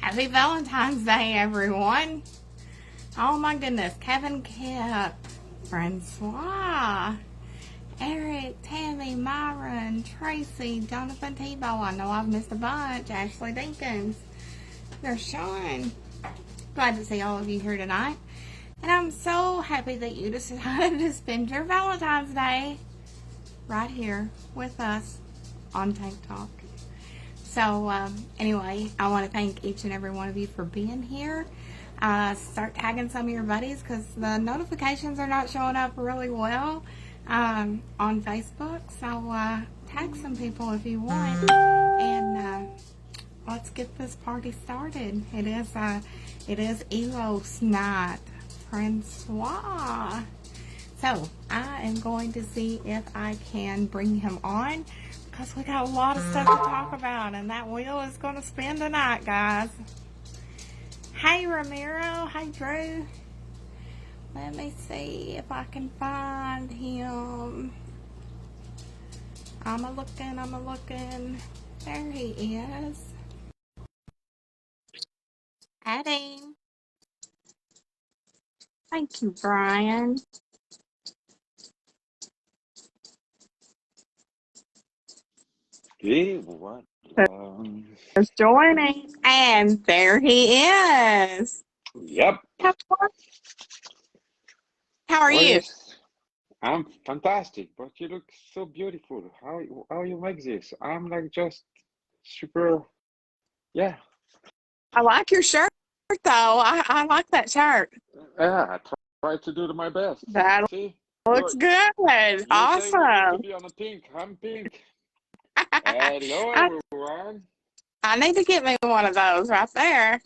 Happy Valentine's Day, everyone. Oh my goodness. Kevin Kip, Francois, Eric, Tammy, Myron, Tracy, Jonathan Tebow. I know I've missed a bunch. Ashley Dinkins. There's Sean. Glad to see all of you here tonight. And I'm so happy that you decided to spend your Valentine's Day right here with us on Tank Talk. So anyway, I want to thank each and every one of you for being here. Start tagging some of your buddies because the notifications are not showing up really well on Facebook. So tag some people if you want, and let's get this party started. It is Elos night, Francois. So I am going to see if I can bring him on, because we got a lot of stuff to talk about, and that wheel is going to spin tonight, guys. Hey, Ramiro. Hey, Drew. Let me see if I can find him. I'm a-looking. There he is. Add him. Thank you, Brian. Hey, what? Just joining, and there he is. Yep. How are you? Yes, I'm fantastic, but you look so beautiful. How you make this? I'm like just super. Yeah. I like your shirt, though. I like that shirt. Yeah. I try to do my best. That See, looks look. good. You say we need to Awesome. be on a pink. I'm pink. Hello, I, everyone. I need to get me one of those right there.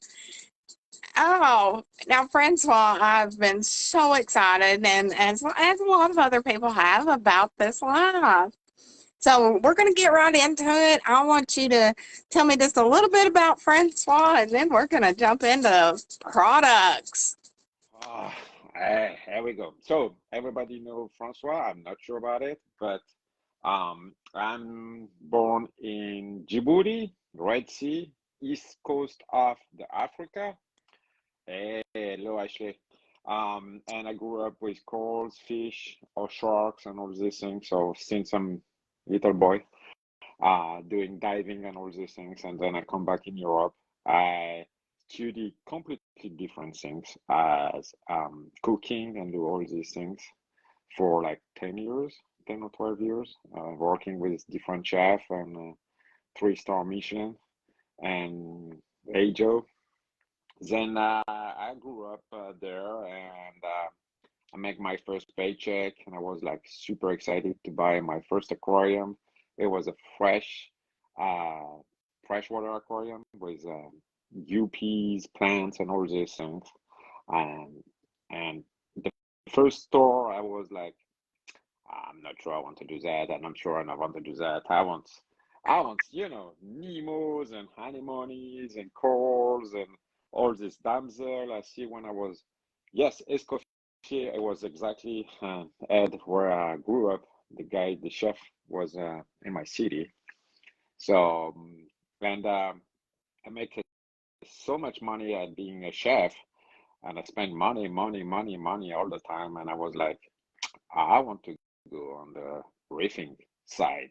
Oh, now, Francois, I've been so excited, and as a lot of other people have, about this live. So we're going to get right into it. I want you to tell me just a little bit about Francois, and then we're going to jump into products. Ah, here we go. So everybody know Francois. I'm not sure about it, but I'm born in Djibouti, Red Sea, east coast of the Africa. Hello, Ashley. And I grew up with corals, fish, or sharks, and all these things. So since I'm little boy, doing diving and all these things, and then I come back in Europe. I study completely different things as cooking and do all these things for like 10 years, 10 or 12 years, working with different chefs and 3-star Michelin and Ajo. Then I grew up there, and I make my first paycheck, and I was like super excited to buy my first aquarium. It was a uh, freshwater aquarium with UPs, plants, and all these things. Um, and the first store, I was like, I'm not sure I want to do that. I'm not sure I want to do that. I want, Nemos and anemones and corals and all this damsel. I see when I was, yes, Escoffier. It was exactly at where I grew up. The chef was in my city. So, and I make so much money at being a chef, and I spend money all the time. And I was like, I want to go on the reefing side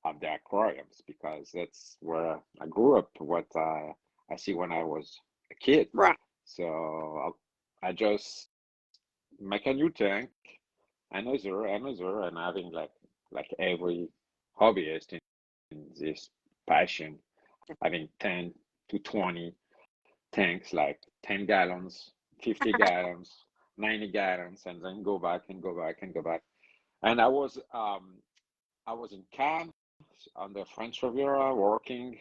of the aquariums because that's where I grew up, what I see when I was a kid. Right. So I just make a new tank another, and having like every hobbyist in this passion, having 10 to 20 tanks, like 10 gallons, 50 gallons, 90 gallons, and then go back and go back and go back. And I was in Cannes on the French Riviera working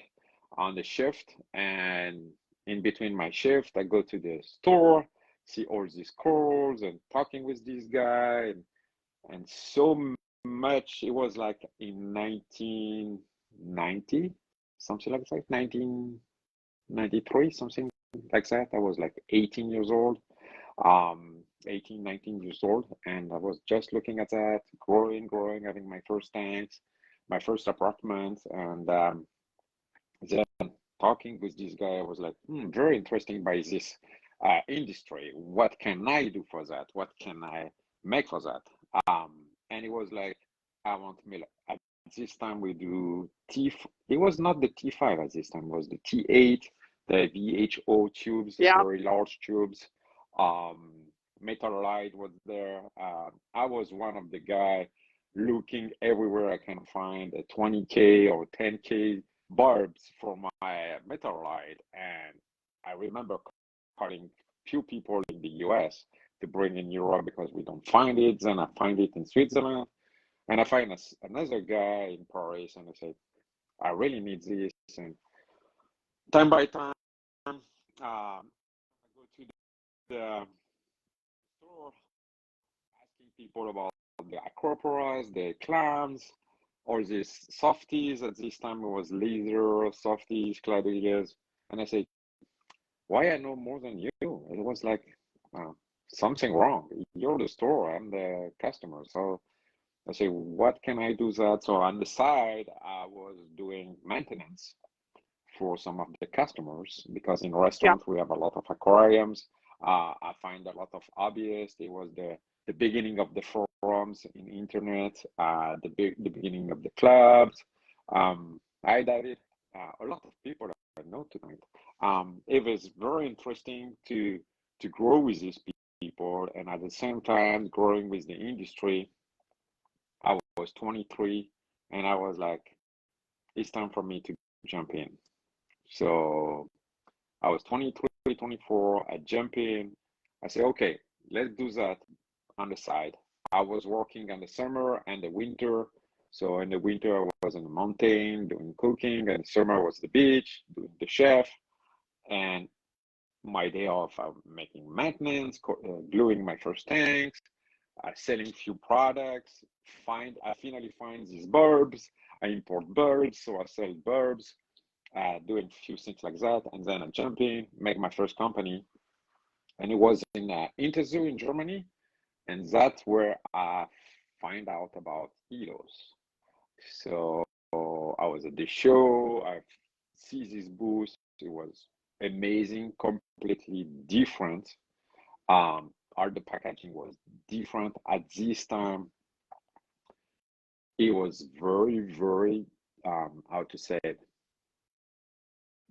on the shift, and in between my shift, I go to the store, see all these calls and talking with this guy, and so much. It was like in 1990, something like that, 1993, something like that. I was like 18 years old, 18, 19 years old, and I was just looking at that, growing, having my first tanks, my first apartment, and then talking with this guy, I was like, very interesting by this industry. What can I do for that? What can I make for that? And it was like, I want milk. At this time, we do T. It was not the T5 at this time. It was the T8, the VHO tubes, the Yeah. very large tubes. Um, Metal Light was there. I was one of the guy looking everywhere I can find a 20K or 10K bulbs for my metal light. And I remember calling few people in the US to bring in Europe because we don't find it. Then I find it in Switzerland, and I find another guy in Paris, and I say, I really need this. And time by time, I go to the store asking people about the acroporas, the clams, or these softies. At this time, it was laser softies, cladillas. And I say, why I know more than you? It was like uh, something wrong. You're the store, I'm the customer. So I say, what can I do that? So on the side, I was doing maintenance for some of the customers because in Yeah. restaurants we have a lot of aquariums. I find a lot of hobbyists. It was the beginning of the forums in internet, the beginning of the clubs. Hi, David. A lot of people I know tonight. It was very interesting to grow with these people, and at the same time growing with the industry. I was 23, and I was like, it's time for me to jump in. So I was 23, 24. I jump in. I say, okay, let's do that on the side. I was working in the summer and the winter. So in the winter, I was in the mountain doing cooking, and the summer was the beach, doing the chef. And my day off, I'm making maintenance, gluing my first tanks, selling few products. I finally find these bulbs. I import bulbs, so I sell bulbs, doing a few things like that, and then I jump in, make my first company, and it was in Interzoo in Germany, and that's where I find out about Elos. So I was at the show. I see this booth. It was amazing, completely different. All the packaging was different at this time. It was very, how to say it,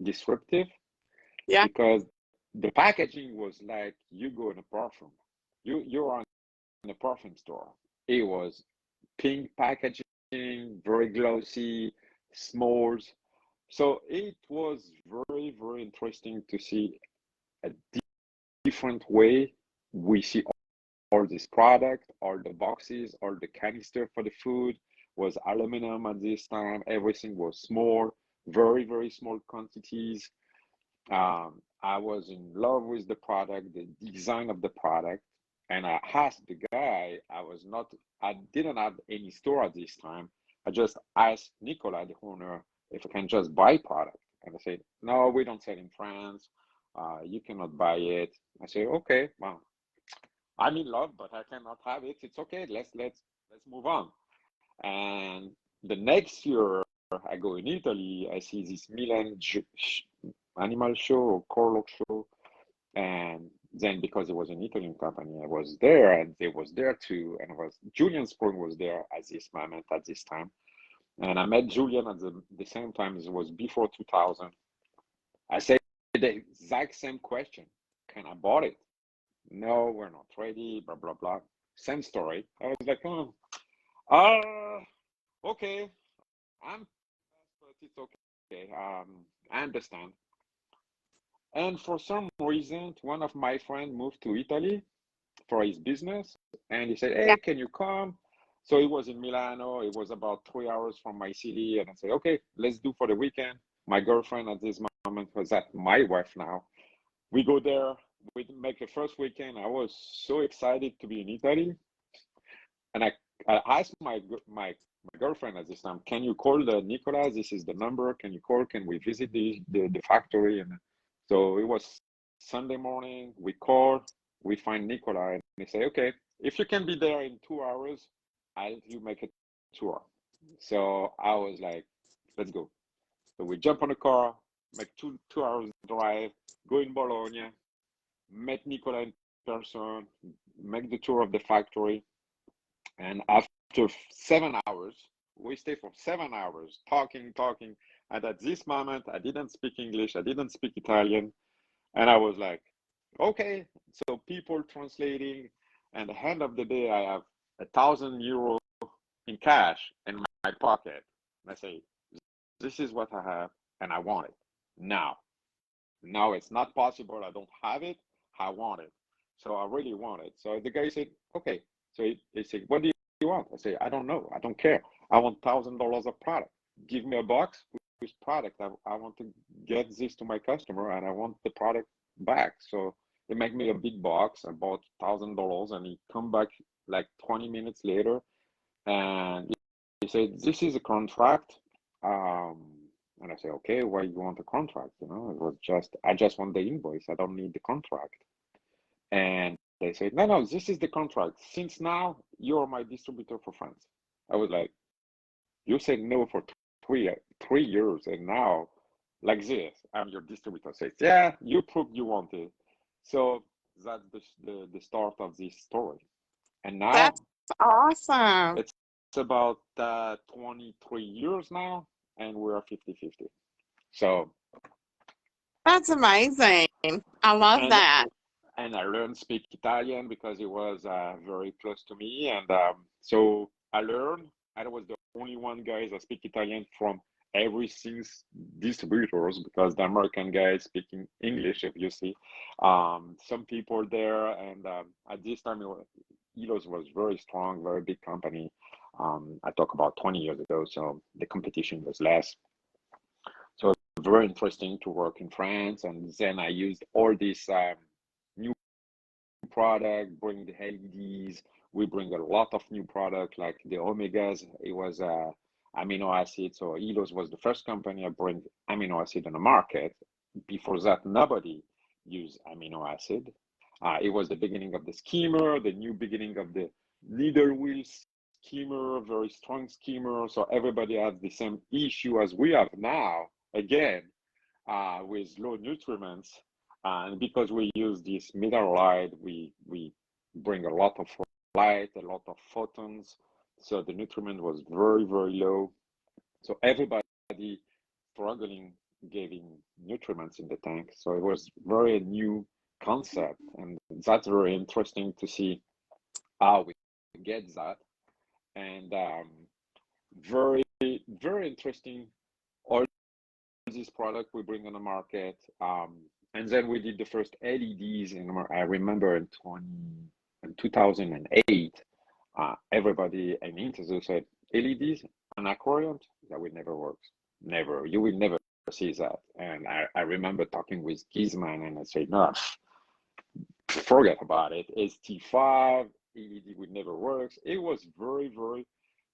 disruptive Yeah. because the packaging was like you go in a perfume. You're in a perfume store. It was pink packaging, very glossy, smalls. So it was very interesting to see a different way we see all this product, all the boxes, all the canister for the food was aluminum at this time. Everything was small, very small quantities. I was in love with the product, the design of the product, and I asked the guy. I didn't have any store at this time. I just asked Nicola, the owner, if I can just buy product. And I said, no, we don't sell in France. You cannot buy it. I said, okay, well, I'm in love, but I cannot have it. It's okay. Let's move on. And the next year, I go in Italy. I see this Milan animal show or Corlock show, and then because it was an Italian company, I was there, and they was there too. And Julian Sprung was there at this moment at this time, and I met Julian at the same time. It was before 2000. I said the exact same question: can I buy it? No, we're not ready. Blah blah blah. Same story. I was like, oh, okay, I'm, but it's okay. I understand. And for some reason, one of my friends moved to Italy for his business, and he said, Yeah. "Hey, can you come?" So it was in Milano. It was about 3 hours from my city, and I said, "Okay, let's do for the weekend." My girlfriend at this moment was at my wife now. We go there. We make the first weekend. I was so excited to be in Italy, and I asked my girlfriend at this time, "Can you call the Nicolas? This is the number. Can you call? Can we visit the factory?" And so it was Sunday morning. We call. We find Nicola, and they say, "Okay, if you can be there in 2 hours, I'll let you make a tour." So I was like, "Let's go." So we jump on a car, make two hours drive, go in Bologna, met Nicola in person, make the tour of the factory, and after 7 hours, we stay for 7 hours talking. And at this moment, I didn't speak English, I didn't speak Italian, and I was like, okay. So people translating, and at the end of the day, I have 1,000 euro in cash in my pocket. And I say, this is what I have, and I want it now. Now it's not possible. I don't have it. I want it. So I really want it. So the guy said, okay. So he said, what do you want? I say, I don't know. I don't care. I want $1,000 of product. Give me a box with product. I want to get this to my customer and I want the product back. So they make me a big box, about $1,000, and he come back like 20 minutes later and he said, this is a contract. Um, and I say, okay, why you want the contract? You know, it was just, I just want the invoice. I don't need the contract. And they said, no, this is the contract. Since now, you're my distributor for France. I was like, you said no for 3 years, and now, like this, I'm your distributor. Says, yeah, you proved you want it. So that's the start of this story. And now That's awesome. it's about 23 years now, and we're 50-50. So, That's amazing. I love and that. and I learned speak Italian because it was very close to me, and so I learned. I was the only one guys that speak Italian from every single distributors because the American guys speaking English, obviously. Some people there, and at this time, Elos was very strong, very big company. I talk about 20 years ago, so the competition was less. So very interesting to work in France, and then I used all these new product, bring the LEDs. We bring a lot of new product like the omegas. It was amino acid. So Elos was the first company that bring amino acid on the market. Before that, nobody used amino acid. It was the beginning of the skimmer, the new beginning of the needle wheel skimmer, very strong skimmer. So everybody has the same issue as we have now, again, with low nutriments. And because we use this mineral light, we bring a lot of light, a lot of photons. So the nutriment was very, very low. So everybody struggling giving nutriments in the tank. So it was very new concept. And that's very interesting to see how we get that. And very, very interesting. All this product we bring on the market. And then we did the first LEDs I remember in 2008, everybody in interview said, LEDs, an aquarium, that will never work. Never. You will never see that. And I remember talking with Gizman and I said, no, forget about it. ST5, LED would never work. It was very, very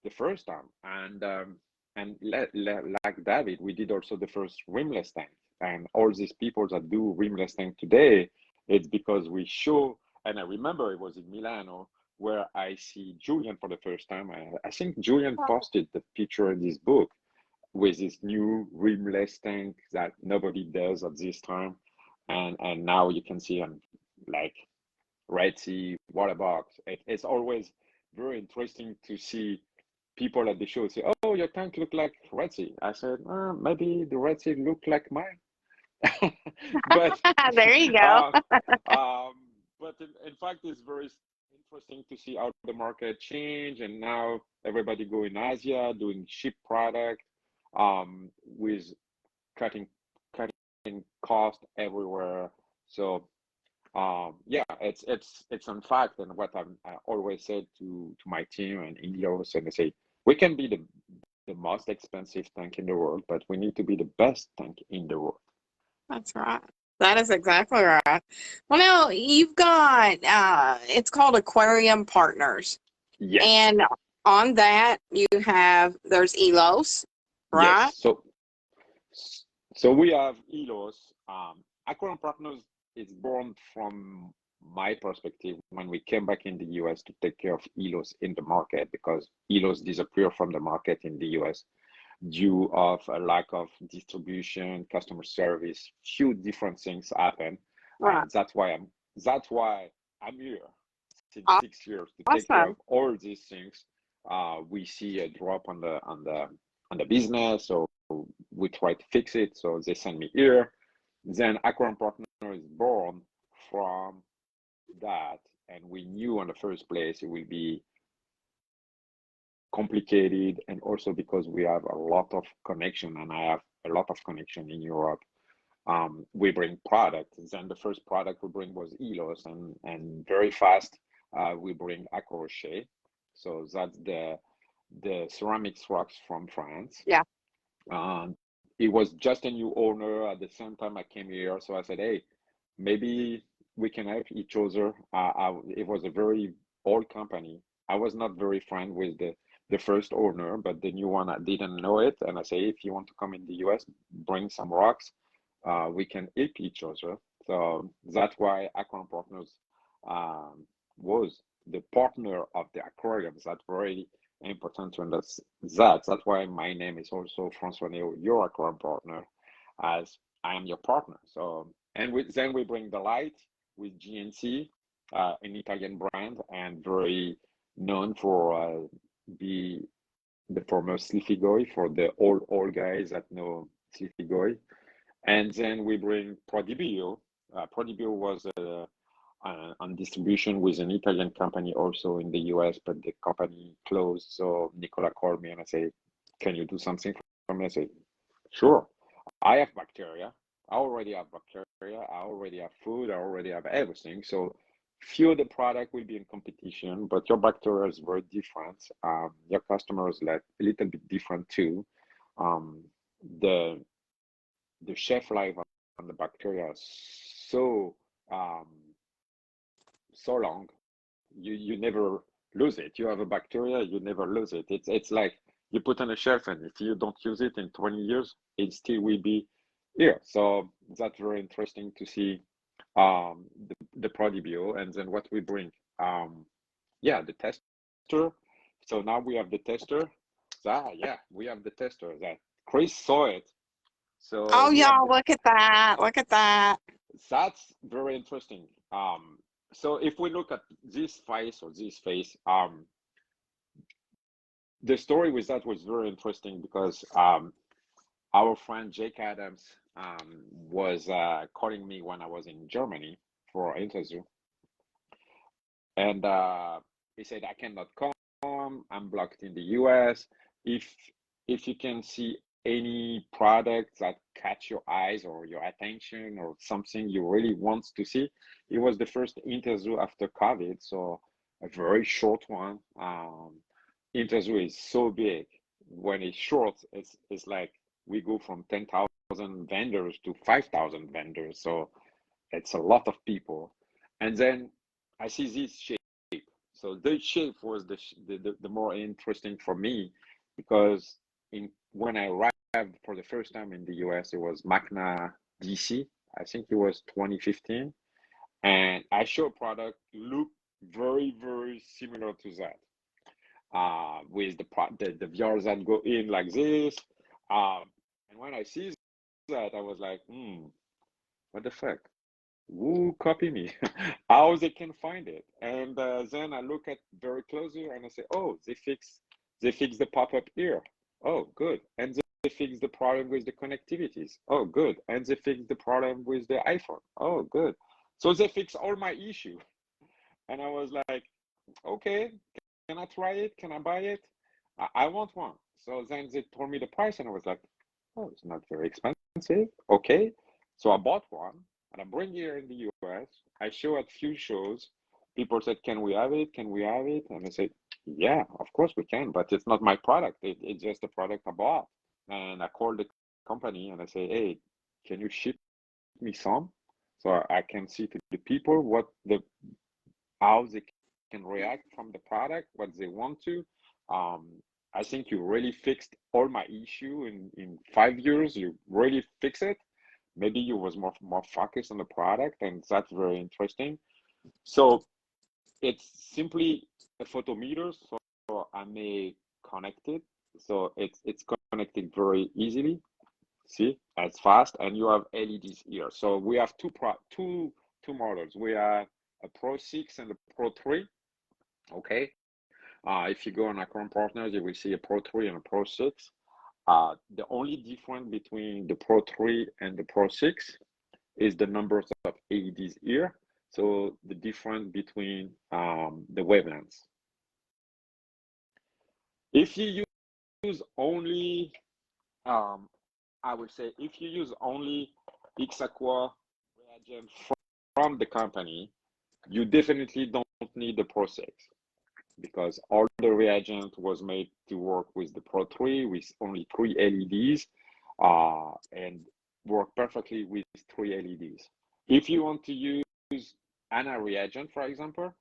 the first time. And like David, we did also the first rimless tank. And all these people that do rimless tank today, it's because we show, and I remember it was in Milano where I see Julian for the first time. I think Julian posted the picture in this book with this new rimless tank that nobody does at this time. And now you can see them like Red Sea, water box. It's always very interesting to see people at the show say, "Oh, your tank look like Red Sea." I said, "Maybe the Red Sea look like mine," but There you go. uh, um, but in fact, it's very interesting to see how the market change, and now everybody go in Asia doing cheap product, with cutting cutting cost everywhere. So yeah, it's on fact, and what I always said to my team and Indios, and I say we can be the most expensive tank in the world, but we need to be the best tank in the world. That's right. That is exactly right. Well, now you've got it's called Aquarium Partners, Yes, and on that you have there's Elos, right? yes. So we have Elos. Aquarium Partners is born from my perspective when we came back in the US to take care of Elos in the market, because Elos disappeared from the market in the US due of a lack of distribution, customer service, few different things happen, Right. and that's why I'm here since Aw- 6 years to take care of Awesome. all these things. We see a drop on the business, so we try to fix it. So they send me here. Then Aquarium Partner is born from that, and we knew in the first place it will be complicated, and also because we have a lot of connection, and I have a lot of connection in Europe. We bring product. Then the first product we bring was Elos, and very fast we bring Accrochet. So that's the ceramics rocks from France. Yeah. Um, it was just a new owner at the same time I came here, so I said, hey, maybe we can help each other. It was a very old company. I was not very friend with the first owner, but the new one I didn't know it, and I say, if you want to come in the US, bring some rocks. We can help each other. So that's why Aquarium Partners was the partner of the aquariums. That's very important to understand that. That's why my name is also Francois Neo, your aquarium partner, as I am your partner. So, and then we bring the light with GNC, an Italian brand, and very known for the former Slifigoy, for the old guys that know Slifigoy. And then we bring Prodibio. Prodibio was on distribution with an Italian company also in the US, but the company closed. So Nicola called me and I say, can you do something for me? I say, sure. I have bacteria. I already have bacteria. I already have food. I already have everything. So few of the product will be in competition, but your bacteria is very different. Your customers like a little bit different too. Um, the the shelf life on the bacteria is so um, so long. You never lose it. You have a bacteria, you never lose it. It's like you put on a shelf, and if you don't use it in 20 years, it still will be here. So that's very interesting to see the Prodibio, and then what we bring. Yeah, the tester. So now we have the tester. Yeah, we have the tester. That Chris saw it. So Oh, we have y'all, the look at that. Look at that. That's very interesting. So if we look at this face, the story with that was very interesting because our friend Jake Adams was calling me when I was in Germany for an interview, and he said I cannot come. I'm blocked in the US. If if you can see any product that catch your eyes or your attention or something you really want to see, it was the first interview after COVID, so a very short one. Interview is so big. When it's short, it's like we go from 10,000 vendors to 5,000 vendors, so it's a lot of people. And then I see this shape. So the shape was the more interesting for me because in when I arrived for the first time in the US, it was Magna DC. I think it was 2015, and I show a product look very similar to that. With the VRs that go in like this. And when I see that, I was like, what the fuck? Who copy me? How they can find it? And then I look at very closely and I say, oh, they fix the pop-up here. Oh, good. And they fix the problem with the connectivities. Oh, good. And they fix the problem with the iPhone. Oh, good. So they fix all my issue. And I was like, Okay, can I try it? Can I buy it? I want one. So then they told me the price, and I was like, oh, it's not very expensive. Okay. So I bought one, and I bring it here in the US. I show at few shows. People said, can we have it? Can we have it? And I said, yeah, of course we can, but it's not my product. It's just a product I bought. And I called the company and I say, hey, can you ship me some so I can see to the people what the how they can react from the product, what they want to. Um, I think you really fixed all my issue in 5 years. You really fix it. Maybe you was more focused on the product, and that's very interesting. So it's simply a photometer, so I may connect it. So it's connected very easily. See, it's fast, and you have LEDs here. So we have two models. We have a Pro 6 and a Pro 3. Okay. If you go on our current partners, you will see a Pro 3 and a Pro 6. The only difference between the Pro 3 and the Pro 6 is the numbers of LEDs here. So the difference between the wavelengths. If you use only, I would say, if you use only Xaqua reagent from the company, you definitely don't need the Pro 6, because all the reagent was made to work with the Pro 3 with only 3 LEDs and work perfectly with 3 LEDs. If you want to use ANA reagent, for example,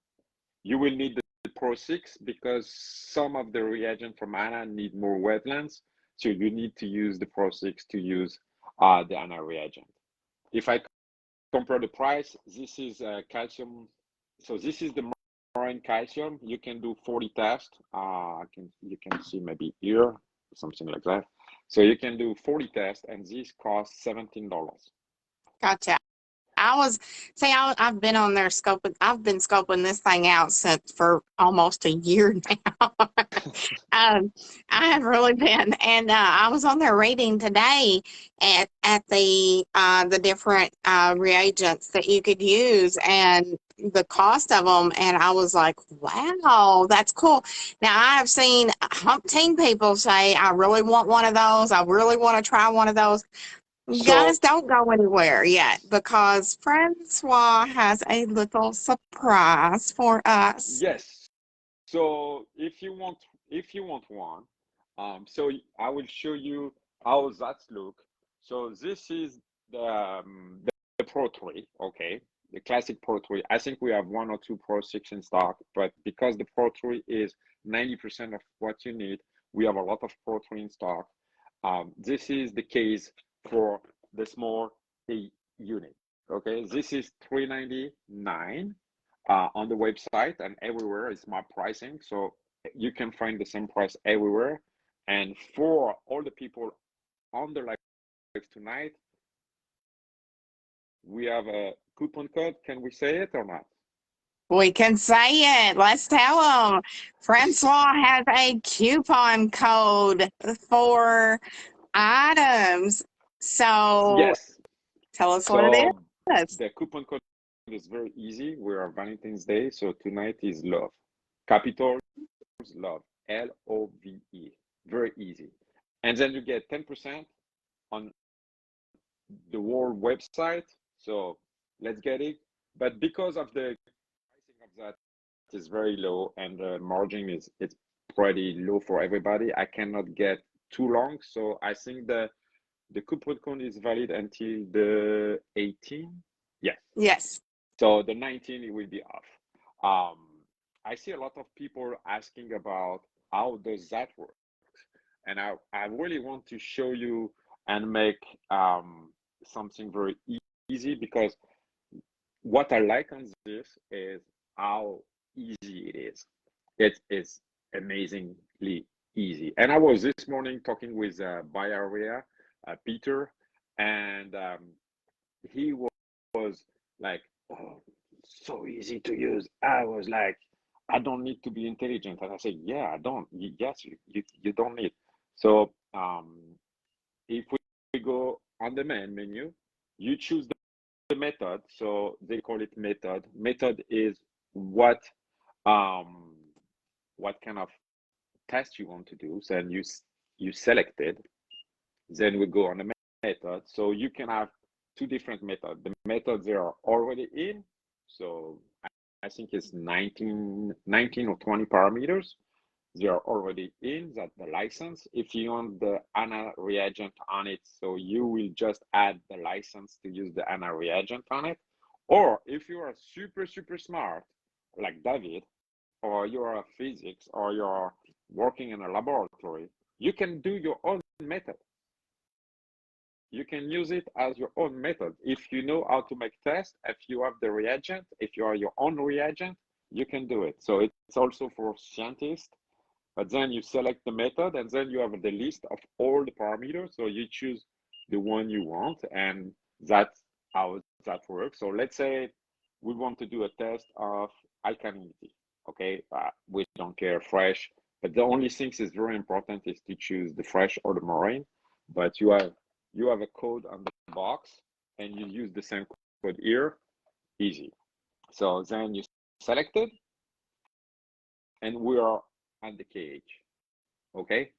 you will need the Pro 6 because some of the reagent from ANA need more wavelengths. So you need to use the Pro 6 to use the ANA reagent. If I compare the price, this is calcium. So this is the marine calcium. You can do 40 tests. You can see maybe here, something like that. So you can do 40 tests, and this costs $17. Gotcha. I've been on there scoping. I've been scoping this thing out since for almost a year now. I have really been, and I was on there reading today at the different reagents that you could use and the cost of them, and I was like, wow, that's cool. Now I have seen umpteen people say, I really want one of those. I really want to try one of those. You So guys don't go anywhere yet because Francois has a little surprise for us. yes. So if you want one, so I will show you how that look. So this is the Pro 3, okay, the classic Pro 3. I think we have one or two Pro 6 in stock, but because the Pro 3 is 90% of what you need, we have a lot of Pro 3 in stock. This is the case for the small A unit. Okay, this is 399 on the website, and everywhere is my pricing. So you can find the same price everywhere. And for all the people on the live tonight, we have a coupon code. Can we say it or not? We can say it. Let's tell them. Francois has a coupon code for items. So Yes. tell us what it So is. the coupon code is very easy. We are Valentine's Day, so tonight is love. Capital love. LOVE. Very easy. And then you get 10% on the world website. So let's get it. But because of the pricing of that is very low and the margin is it's pretty low for everybody, I cannot get too long. So I think the coupon code is valid until the 18th. Yes. Yes. So the 19th it will be off. Um, I see a lot of people asking about how does that work, and I really want to show you and make something very easy, because what I like on this is how easy it is. It is amazingly easy. And I was this morning talking with Bay Area, Peter, and he was like, "Oh, so easy to use." I was like, "I don't need to be intelligent." And I said, "Yeah, I don't. Yes, you don't need." So if we go on the main menu, you choose the method. So they call it method. Method is what um, what kind of test you want to do. Then you select it. Then we go on the method. So you can have two different methods. The methods they are already in. So I think it's 19 or 20 parameters. They are already in that the license. If you want the ANA reagent on it, so you will just add the license to use the ANA reagent on it. Or if you are super smart, like David, or you're a physics, or you're working in a laboratory, you can do your own method. You can use it as your own method. If you know how to make tests, if you have the reagent, if you are your own reagent, you can do it. So it's also for scientists, but then you select the method and then you have the list of all the parameters. So you choose the one you want, and that's how that works. So let's say we want to do a test of alkalinity. Okay, we don't care fresh, but the only thing is very important is to choose the fresh or the marine. But you have a code on the box and you use the same code here, easy. So then you select it and we are at the KH. Okay,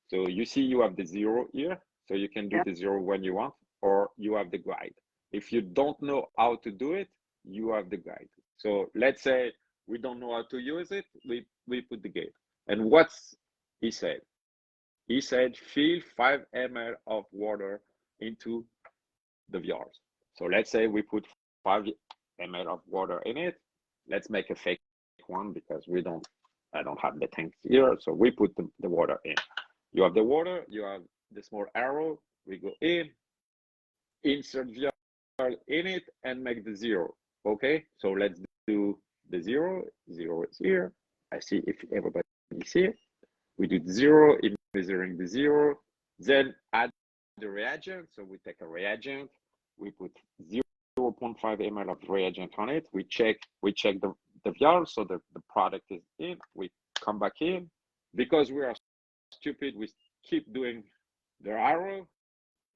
so you see you have the 0 here, so you can do the 0 when you want, or you have the guide. If you don't know how to do it, you have the guide. So let's say we don't know how to use it, we put the gate. And what's he said? He said fill 5 ml of water into the vials. So let's say we put 5 ml of water in it. Let's make a fake one because I don't have the tank here. So we put the water in. You have the water, you have the small arrow, we go in, insert vial in it and make the 0. Okay, so let's do the 0. 0 is here. I see if everybody see it. We do 0 in measuring the 0, then add the reagent. So we take a reagent, we put 0.5 ml of reagent on it. We check the vial, so the product is in. We come back in. Because we are stupid, we keep doing the arrow.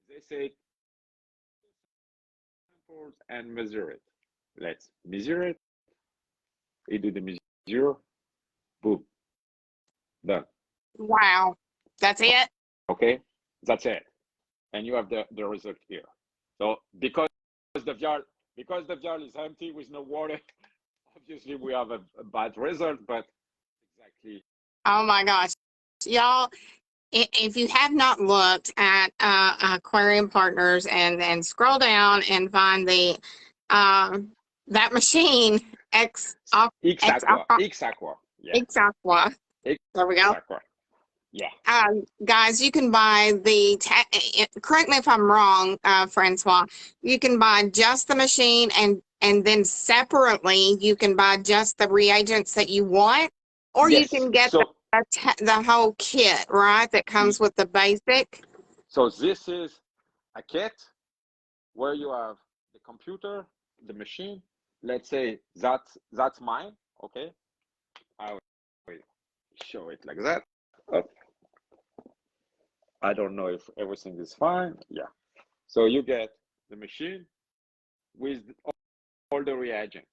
They say samples and measure it. Let's measure it. We do the measure. Boom. Done. Wow. That's it? Okay, that's it. And you have the result here. So because the vial is empty with no water, obviously we have a bad result, but exactly. Oh my gosh. Y'all, if you have not looked at Aquarium Partners and scroll down and find the that machine X-Aqua. X-Aqua. Yeah. X-Aqua. There we go. X-Aqua. Yeah. Guys, you can buy correct me if I'm wrong, Francois, you can buy just the machine and then separately you can buy just the reagents that you want, or you Yes. can get So, the whole kit, right? That comes with the basic. So this is a kit where you have the computer, the machine. Let's say that's mine. Okay. I will show it like that. Oh, I don't know if everything is fine. Yeah. So you get the machine with all the reagent.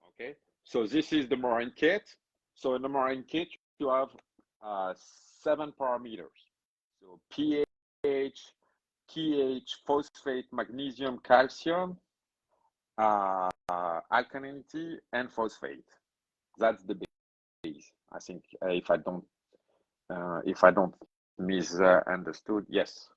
Okay. So this is the marine kit. So in the marine kit, you have 7 parameters. So pH, pH, phosphate, magnesium, calcium, alkalinity, and phosphate. That's the base. I think if I don't misunderstood, yes.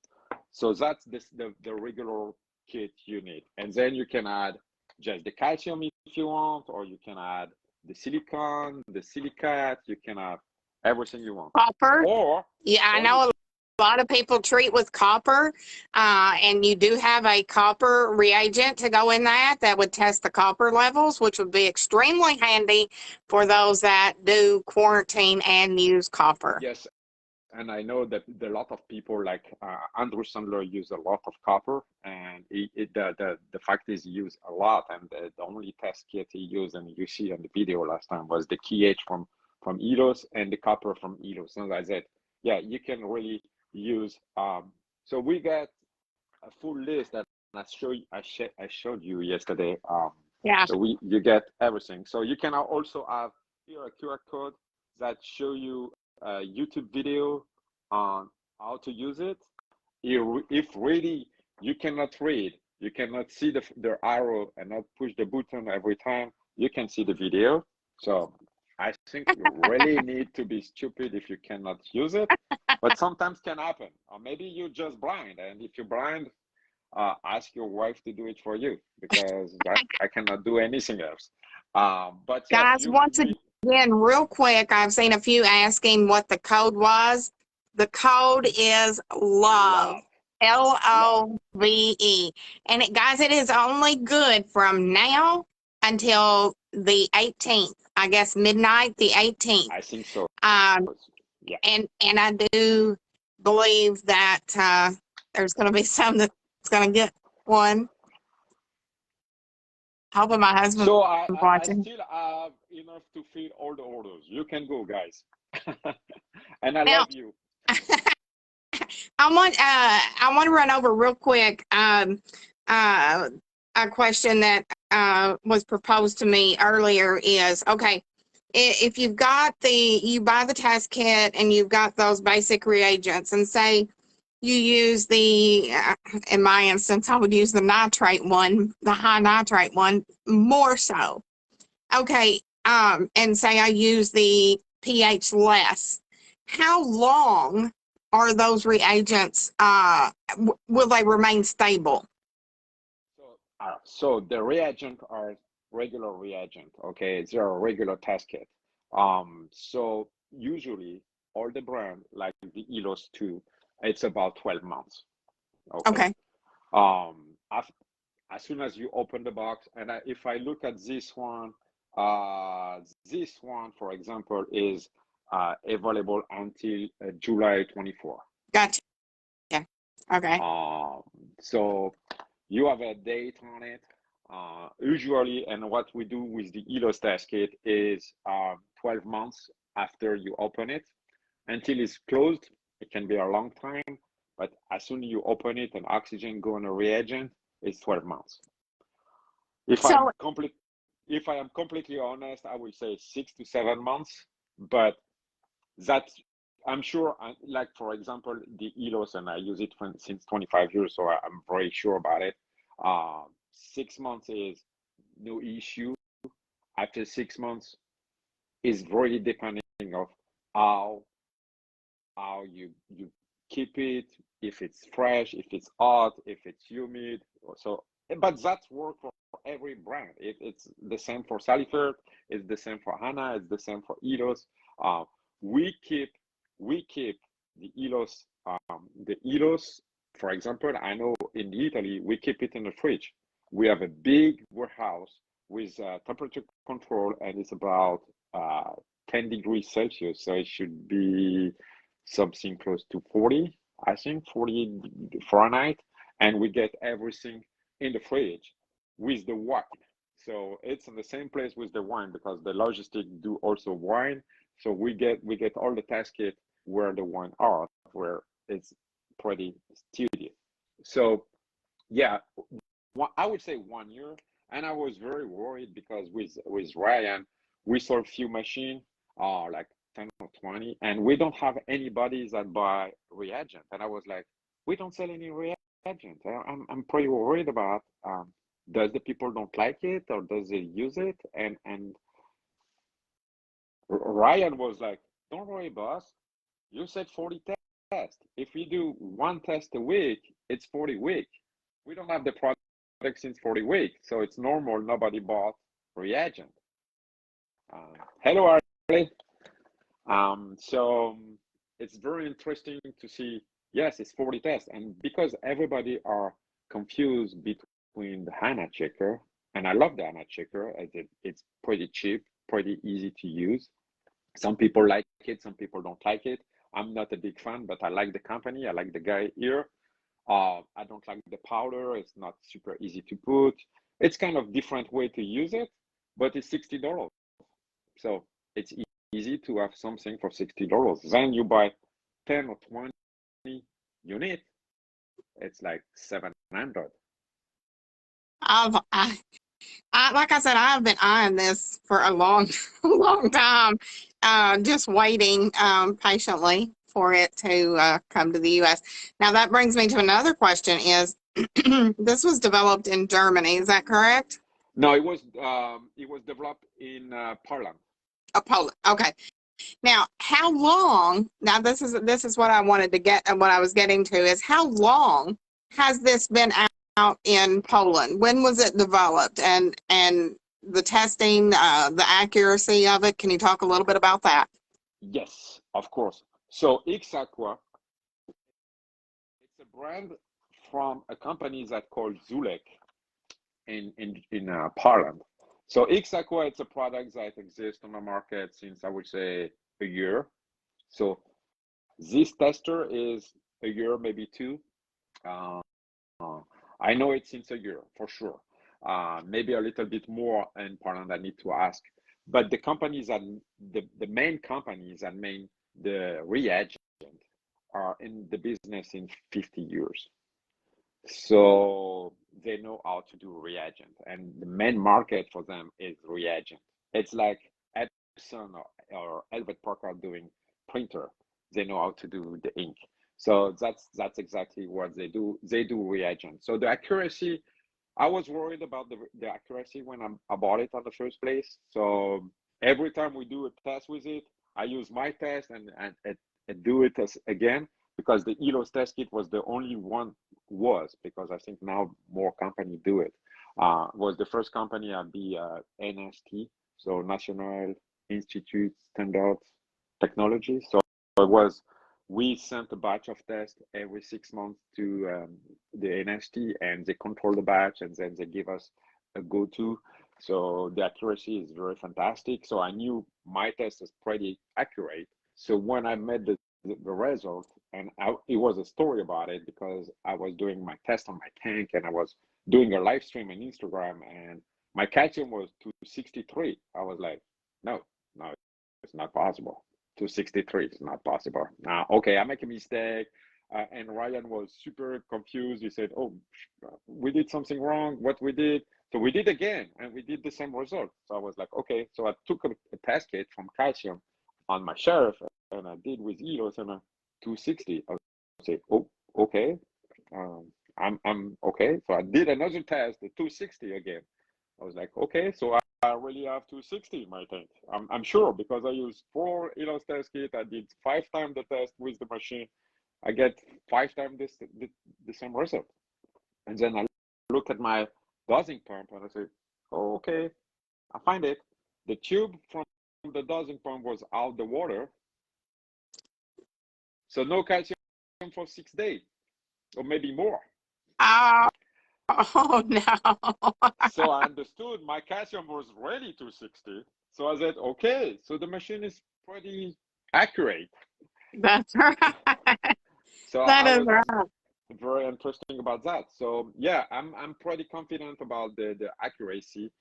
So that's the regular kit you need, and then you can add just the calcium if you want, or you can add the silicon, the silicate. You can add everything you want. Copper. Or yeah, I know a lot of people treat with copper, and you do have a copper reagent to go in that would test the copper levels, which would be extremely handy for those that do quarantine and use copper. Yes, and I know that a lot of people like Andrew Sandler use a lot of copper, and the fact is he used a lot, and the only test kit he used, and you see on the video last time, was the KH from Elos and the copper from Elos. And I said, yeah, you can really use. So we got a full list that I showed you yesterday. Yeah. So you get everything. So you can also have here a QR code that show you a YouTube video on how to use it. If really you cannot read, you cannot see the arrow and not push the button every time, you can see the video. So I think you really need to be stupid if you cannot use it, but sometimes can happen. Or maybe you're just blind, and if you're blind, ask your wife to do it for you because I cannot do anything else. But yes, Guys, once again, real quick, I've seen a few asking what the code was. The code is LOVE, LOVE. And guys, it is only good from now until the 18th. I guess midnight, the 18th. I think so. Yeah. And I do believe that there's going to be some that's going to get one. Hoping my husband So I watching. still have enough to feed all the orders. You can go, guys. And I Now, love you. I want to run over real quick a question that was proposed to me earlier is, okay, if you buy the test kit and you've got those basic reagents and say you use in my instance, I would use the nitrate one, the high nitrate one more so. Okay, and say I use the pH less. How long are those reagents? Will they remain stable? So the reagent are regular reagent. Okay, they're a regular test kit. So usually all the brand like the Elos 2, it's about 12 months. Okay. As soon as you open the box, and if I look at this one, for example, is available until July 24. Gotcha. Yeah. Okay. So you have a date on it. Usually, and what we do with the Elos test kit is 12 months after you open it until it's closed. It can be a long time, but as soon as you open it and oxygen go in a reagent, it's 12 months. If I am completely honest, I would say 6 to 7 months, but that's, I'm sure, like for example, the Elos, and I use it since 25 years, so I'm very sure about it. 6 months is no issue. After 6 months is really depending of how you keep it, if it's fresh, if it's hot, if it's humid. So, but that's work for every brand. It's the same for Salifert, it's the same for Hana, it's the same for Elos. We keep the Elos, for example, I know in Italy, we keep it in the fridge. We have a big warehouse with temperature control, and it's about 10 degrees Celsius. So it should be something close to 40, I think, 40 Fahrenheit. And we get everything in the fridge with the wine. So it's in the same place with the wine because the logistics do also wine. So we get all the test kit where the wine are, where it's pretty studious. So yeah, I would say 1 year. And I was very worried because with Ryan, we sold few machines, like 10 or 20, and we don't have anybody that buy reagent. And I was like, we don't sell any reagent. I'm pretty worried about does the people don't like it or does they use it? And Ryan was like, don't worry, boss. You said 40 tests. If we do one test a week, it's 40 weeks. We don't have the product since 40 weeks, so it's normal. Nobody bought reagent. Hello, Arlie. So it's very interesting to see. Yes, it's 40 tests, and because everybody are confused between the HANA checker, and I love the HANA checker. It's pretty cheap, pretty easy to use. Some people like it, some people don't like it. I'm not a big fan, but I like the company. I like the guy here. I don't like the powder. It's not super easy to put. It's kind of different way to use it, but it's $60. So it's easy to have something for $60. Then you buy 10 or 20 units, it's like 700. Like I said, I've been eyeing this for a long, long time, just waiting patiently for it to come to the U.S. Now that brings me to another question: Is this was developed in Germany? Is that correct? No, it was developed in Poland. Oh, Poland. Okay. Now, how long? Now, this is what I wanted to get, and what I was getting to is how long has this been out in Poland? When was it developed, and the testing, the accuracy of it? Can you talk a little bit about that? Yes, of course. So X Aqua, it's a brand from a company that called Zulek in Poland. So X Aqua, it's a product that exists on the market since I would say a year. So this tester is a year, maybe two. Uh, I know it since a year for sure. Maybe a little bit more in Poland. I need to ask. But the companies that the main companies that make the reagent are in the business in 50 years. So they know how to do reagent, and the main market for them is reagent. It's like Epson or Elbit Parker doing printer. They know how to do the ink. So that's exactly what they do. They do reagent. So the accuracy, I was worried about the accuracy when I bought it on the first place. So every time we do a test with it, I use my test and do it as again because the Elos test kit was the only one was because I think now more company do it. Was the first company at the NST, so National Institute Standards Technology. So it was we sent a batch of tests every 6 months to the NST, and they control the batch, and then they give us a go-to. So the accuracy is very fantastic. So I knew my test is pretty accurate. So when I made the result, and it was a story about it because I was doing my test on my tank, and I was doing a live stream on Instagram, and my calcium was 263. I was like, no, no, it's not possible. 263 is not possible. Now, okay, I make a mistake. And Ryan was super confused. He said, oh, we did something wrong. What we did? So we did again, and we did the same result. So I was like, okay. So I took a test kit from calcium on my shelf, and I did with Elos and a 260. I said, oh, okay. I'm okay. So I did another test, the 260 again. I was like, okay, so I really have 260 in my tank. I'm sure because I used 4 Elos test kit. I did 5 times the test with the machine. I get 5 times the same result. And then I look at my dosing pump and I say, oh, okay, I find it. The tube from the dosing pump was out the water. So no calcium for 6 days or maybe more. Oh, oh no. So I understood my calcium was really 260. So I said, okay, so the machine is pretty accurate. That's right. So That I is was right. very interesting about that. So yeah, I'm pretty confident about the accuracy.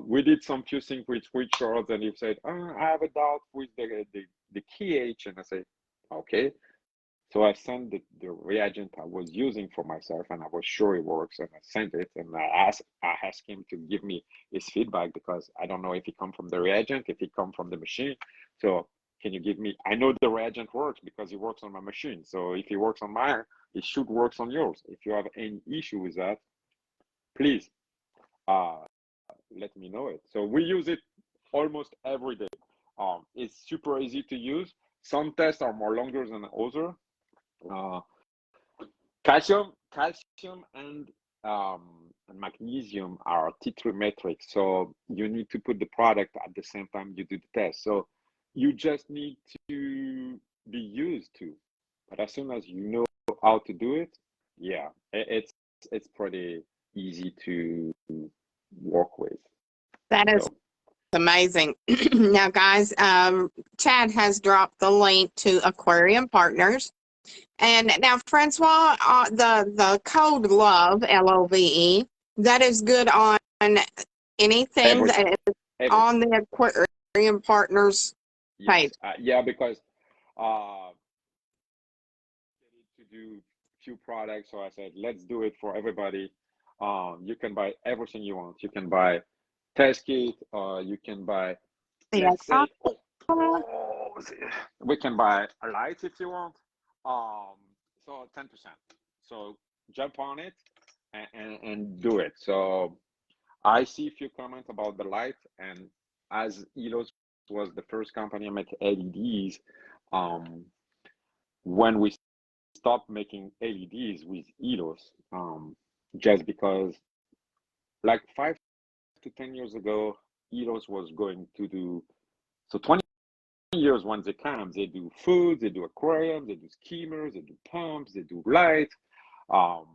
We did some few things with switchers, and he said, I have a doubt with the KH, and I said, okay. So I sent the reagent I was using for myself, and I was sure it works, and I sent it, and I asked him to give me his feedback because I don't know if it come from the reagent, if it come from the machine. So can you give me? I know the reagent works because it works on my machine. So if it works on mine, it should work on yours. If you have any issue with that, please uh, let me know it. So we use it almost every day. It's super easy to use. Some tests are more longer than others. Uh, calcium and magnesium are T3 metrics. So you need to put the product at the same time you do the test. So you just need to be used to. But as soon as you know how to do it, yeah, it's pretty easy to work with. That is So amazing. Now, guys, Chad has dropped the link to Aquarium Partners. And now, Francois, the code LOVE, LOVE, that is good on anything everything, that is on everything. the Aquarium Partners page. Yes, yeah, because uh, to do few products. So I said, let's do it for everybody. You can buy everything you want. You can buy test kit, or you can buy, Yeah. let's say, we can buy a light if you want. Um, so 10%. So jump on it and do it. So I see a few comments about the light, and as Elos was the first company to make LEDs, um, when we stopped making LEDs with Elos, just because like 5 to 10 years ago, Elos was going to do, so 20 years once they come, they do food, they do aquariums, they do skimmers, they do pumps, they do light, um,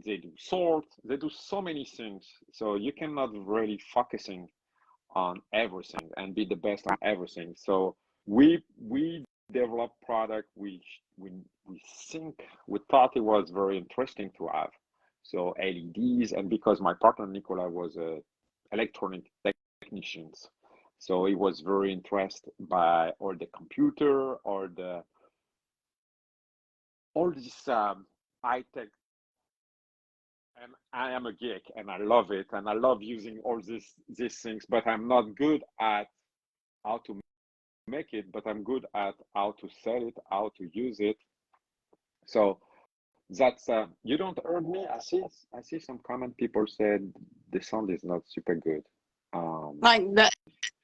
they do salt, they do so many things. So you cannot really focusing on everything and be the best on everything. So we develop product which we think we thought it was very interesting to have. So LEDs, and because my partner Nicola was a electronic technician, so he was very interested by all the computer or the all this high tech. And I am a geek and I love it and I love using all these things, but I'm not good at how to make it, but I'm good at how to sell it, how to use it. So that's you don't heard me. I see some comment people said the sound is not super good. Um, Like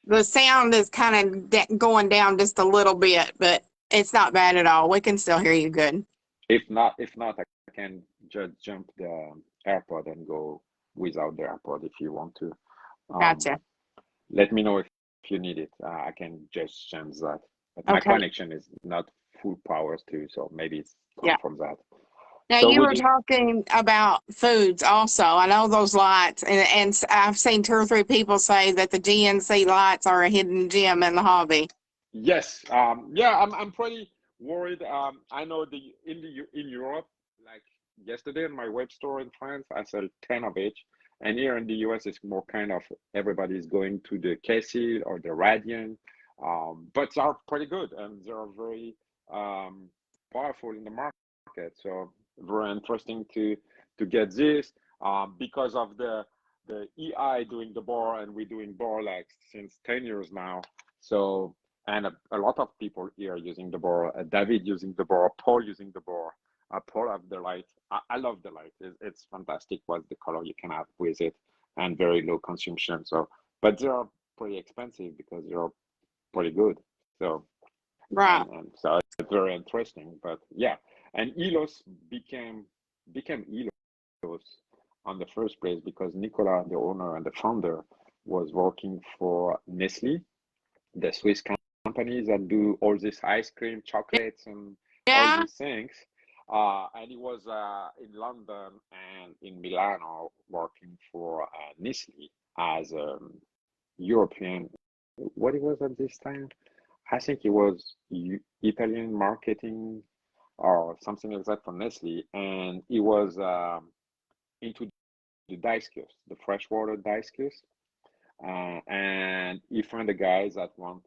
the sound is kind of going down just a little bit, but it's not bad at all. We can still hear you good. if not, I can just jump the AirPod and go without the AirPod if you want to. Gotcha. Let me know if you need it. I can just change that. But my Okay. connection is not full powers too, so maybe it's come Yeah. from that. Now So you we were do. talking about foods also. I know those lights, and I've seen 2 or 3 people say that the GNC lights are a hidden gem in the hobby. Yes. Yeah, I'm pretty worried. I know in Europe, like yesterday in my web store in France, I sell 10 of each. And here in the US, it's more kind of everybody's going to the Casey or the Radiant. But they are pretty good and they are very um, powerful in the market. So very interesting to get this because of the EI doing the bar, and we're doing bar like since 10 years now. So and a lot of people here using the bar. David using the bar, Paul using the bar. Paul have the light. I love the light. It's fantastic what the color you can have with it, and very low consumption. So, but they are pretty expensive because they are pretty good. So Right. and so it's very interesting. But yeah, and Elos became Elos on the first place because Nicola, the owner and the founder, was working for Nestle, the Swiss companies that do all this ice cream, chocolates, and all Yeah. these things. And he was in London and in Milano working for Nestle as a European. What it was at this time? I think it was Italian marketing or something like that for Nestle, and he was into the discus, the freshwater discus. And he found the guys that want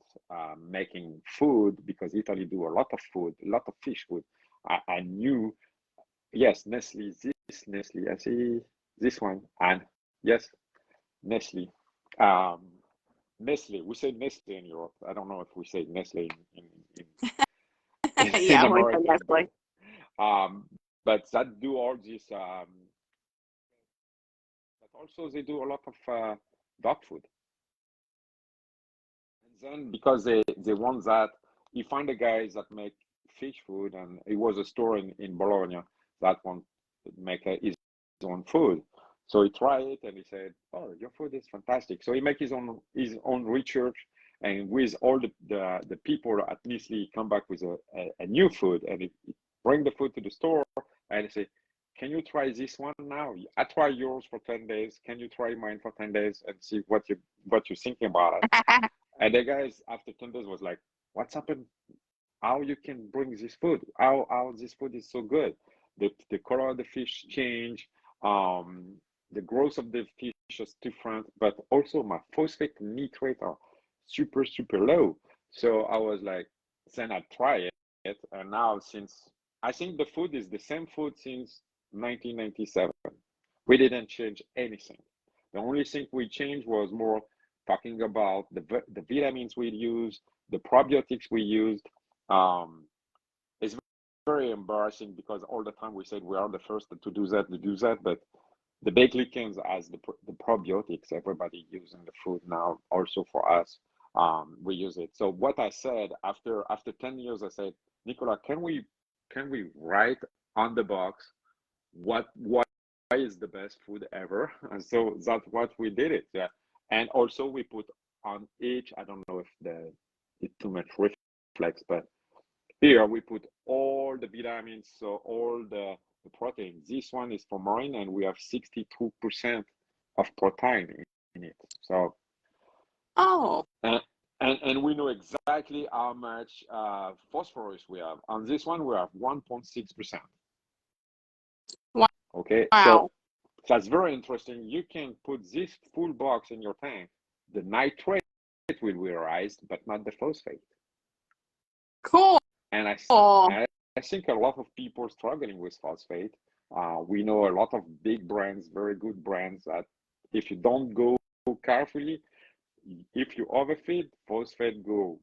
making food because Italy do a lot of food, a lot of fish food. I knew, yes, Nestle, this Nestle, I see this one, and yes, Nestle. Um, Nestle, we say Nestle in Europe. I don't know if we say Nestle in Yeah, we can American, definitely. um, but that do all this. But also they do a lot of dog food. And then because they want that, he find the guys that make fish food, and it was a store in Bologna that want to make his own food. So he tried it and he said, "Oh, your food is fantastic." So he make his own research, and with all the people at Nestle, he come back with a new food, and he bring the food to the store, and he say, "Can you try this one now? I try yours for 10 days. Can you try mine for 10 days and see what you're thinking about it?" And the guys after 10 days was like, "What's happened? How you can bring this food? How this food is so good? The color of the fish change, um, the growth of the fish is different, but also my phosphate nitrate are super low." So I was like, then I try it, and now since I think the food is the same food since 1997, We didn't change anything. The only thing we changed was more talking about the vitamins we use, the probiotics we used. It's very embarrassing because all the time we said we are the first to do that, but the bakery cans as the probiotics everybody using the food now also for us. We use it. So what I said after 10 years, I said, Nicola, can we write on the box what is the best food ever? And so that's what we did it. Yeah. And also we put on each, I don't know if it's too much reflex, but here we put all the vitamins, so all the protein. This one is for marine, and we have 62% of protein in it. So, Oh, and we know exactly how much phosphorus we have. On this one, we have 1.6%. Okay, so wow. that's very interesting. You can put this full box in your tank. The nitrate will be raised, but not the phosphate. Cool. And I think a lot of people are struggling with phosphate. We know a lot of big brands, very good brands, that if you don't go carefully, if you overfeed, phosphate go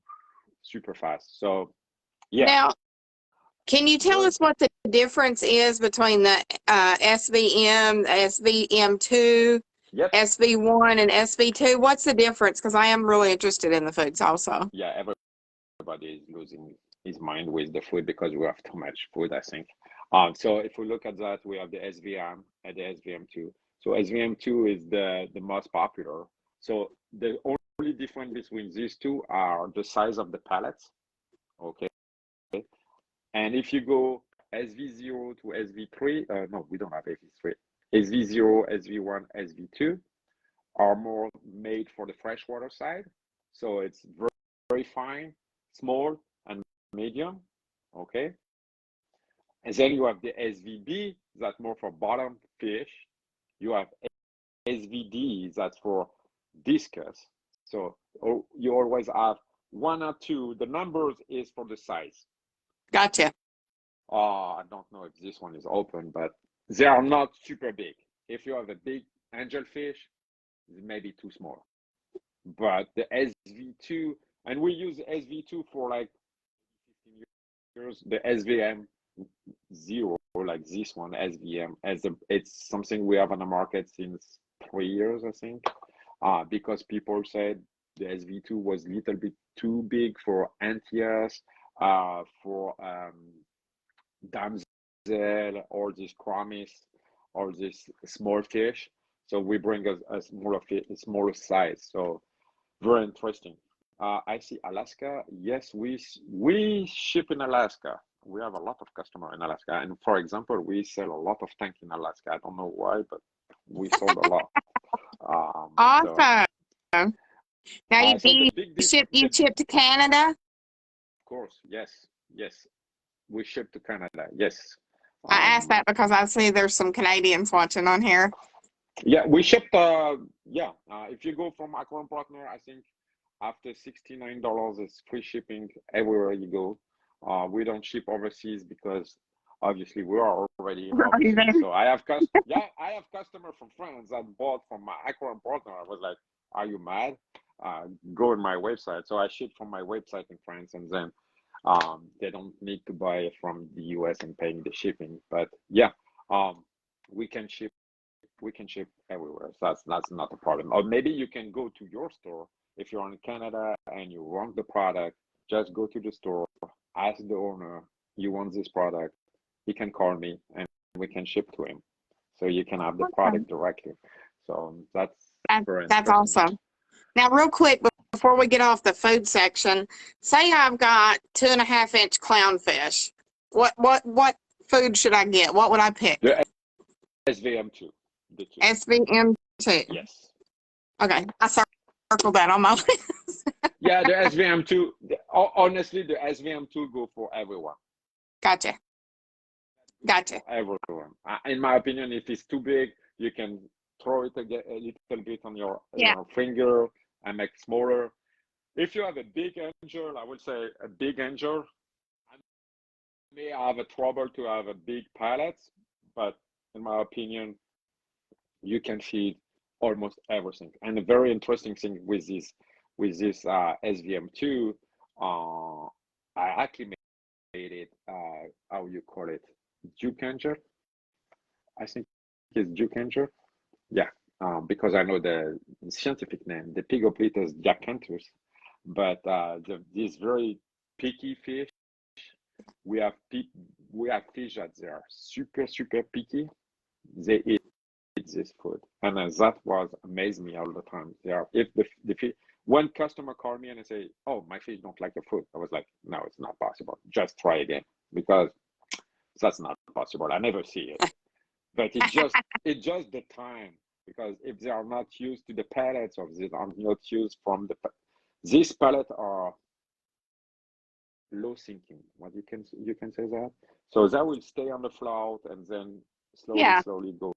super fast. So yeah, Now, can you tell very us what the difference is between the SVM, SVM2, yep, SV1, and SV2? What's the difference? Because I am really interested in the foods also. yeah. Everybody is losing his mind with the food because we have too much food, I think. So if we look at that, we have the SVM and the SVM2. So SVM2 is the most popular. So the only difference between these two are the size of the pellets. Okay. And if you go SV0 to SV3, no, we don't have SV3. SV0, SV1, SV2 are more made for the freshwater side. So it's very, very fine, small, and medium. Okay. And then you have the SVB, that's more for bottom fish. You have SVD, that's for discus. So you always have one or two. The numbers is for the size. Gotcha. I don't know if this one is open, but they are not super big. If you have a big angelfish, it may be too small. But the SV2, and we use SV2 for like 15 years, the SVM zero, like this one, SVM, it's something we have on the market since 3 years, I think, because people said the SV2 was a little bit too big for Antias, for damsel, or this chromis, or this small fish. So we bring a smaller size. So very interesting. I see Alaska. Yes, we ship in Alaska. We have a lot of customer in Alaska, and for example, we sell a lot of tank in Alaska. I don't know why, but we sold a lot. Awesome. Now So the big difference, you ship to Canada? of course, yes, we ship to Canada. Yes. I asked that because I see there's some Canadians watching on here. Yeah, we shipped. If you go from Aquarium Partner, I think after $69, it's free shipping everywhere you go. We don't ship overseas because obviously we are already in overseas. So I have customer from France that bought from my Aquarium Partner. I was like, "Are you mad? Go on my website." So I ship from my website in France, and then they don't need to buy from the US and paying the shipping. But yeah, we can ship everywhere. So that's not a problem. Or maybe you can go to your store if you're in Canada and you want the product. Just go to the store, ask the owner, you want this product. He can call me and we can ship to him. So you can have the product directly. So that's very That's interesting. awesome. Now, real quick, before we get off the food section, say I've got 2.5-inch clownfish. What food should I get? What would I pick? The SVM2. The two. SVM2. Yes. Okay, I circled that on my list. Yeah, the SVM2. Honestly, the SVM2 go for everyone. Gotcha. Everyone. In my opinion, if it's too big, you can throw it a little bit on your finger and make smaller. If you have a big angel, I would say a big angel. I may have a trouble to have a big pallet, but in my opinion, you can feed almost everything. And a very interesting thing with this SVM2, I acclimated it, how you call it, Ducanger. I think it's Ducanger. Yeah, because I know the scientific name, the Pigoplitus jacanthus, but these very picky fish, we have we have fish that they are super picky. They eat this food, and that was amazed me all the time. They are if the fish. One customer called me and they say, "Oh, my fish don't like the food." I was like, "No, it's not possible. Just try again because that's not possible. I never see it." But it's just the time, because if they are not used to the pellets, or they are not used from these pellets are low sinking. What you can say that. So that will stay on the float and then Yeah. slowly go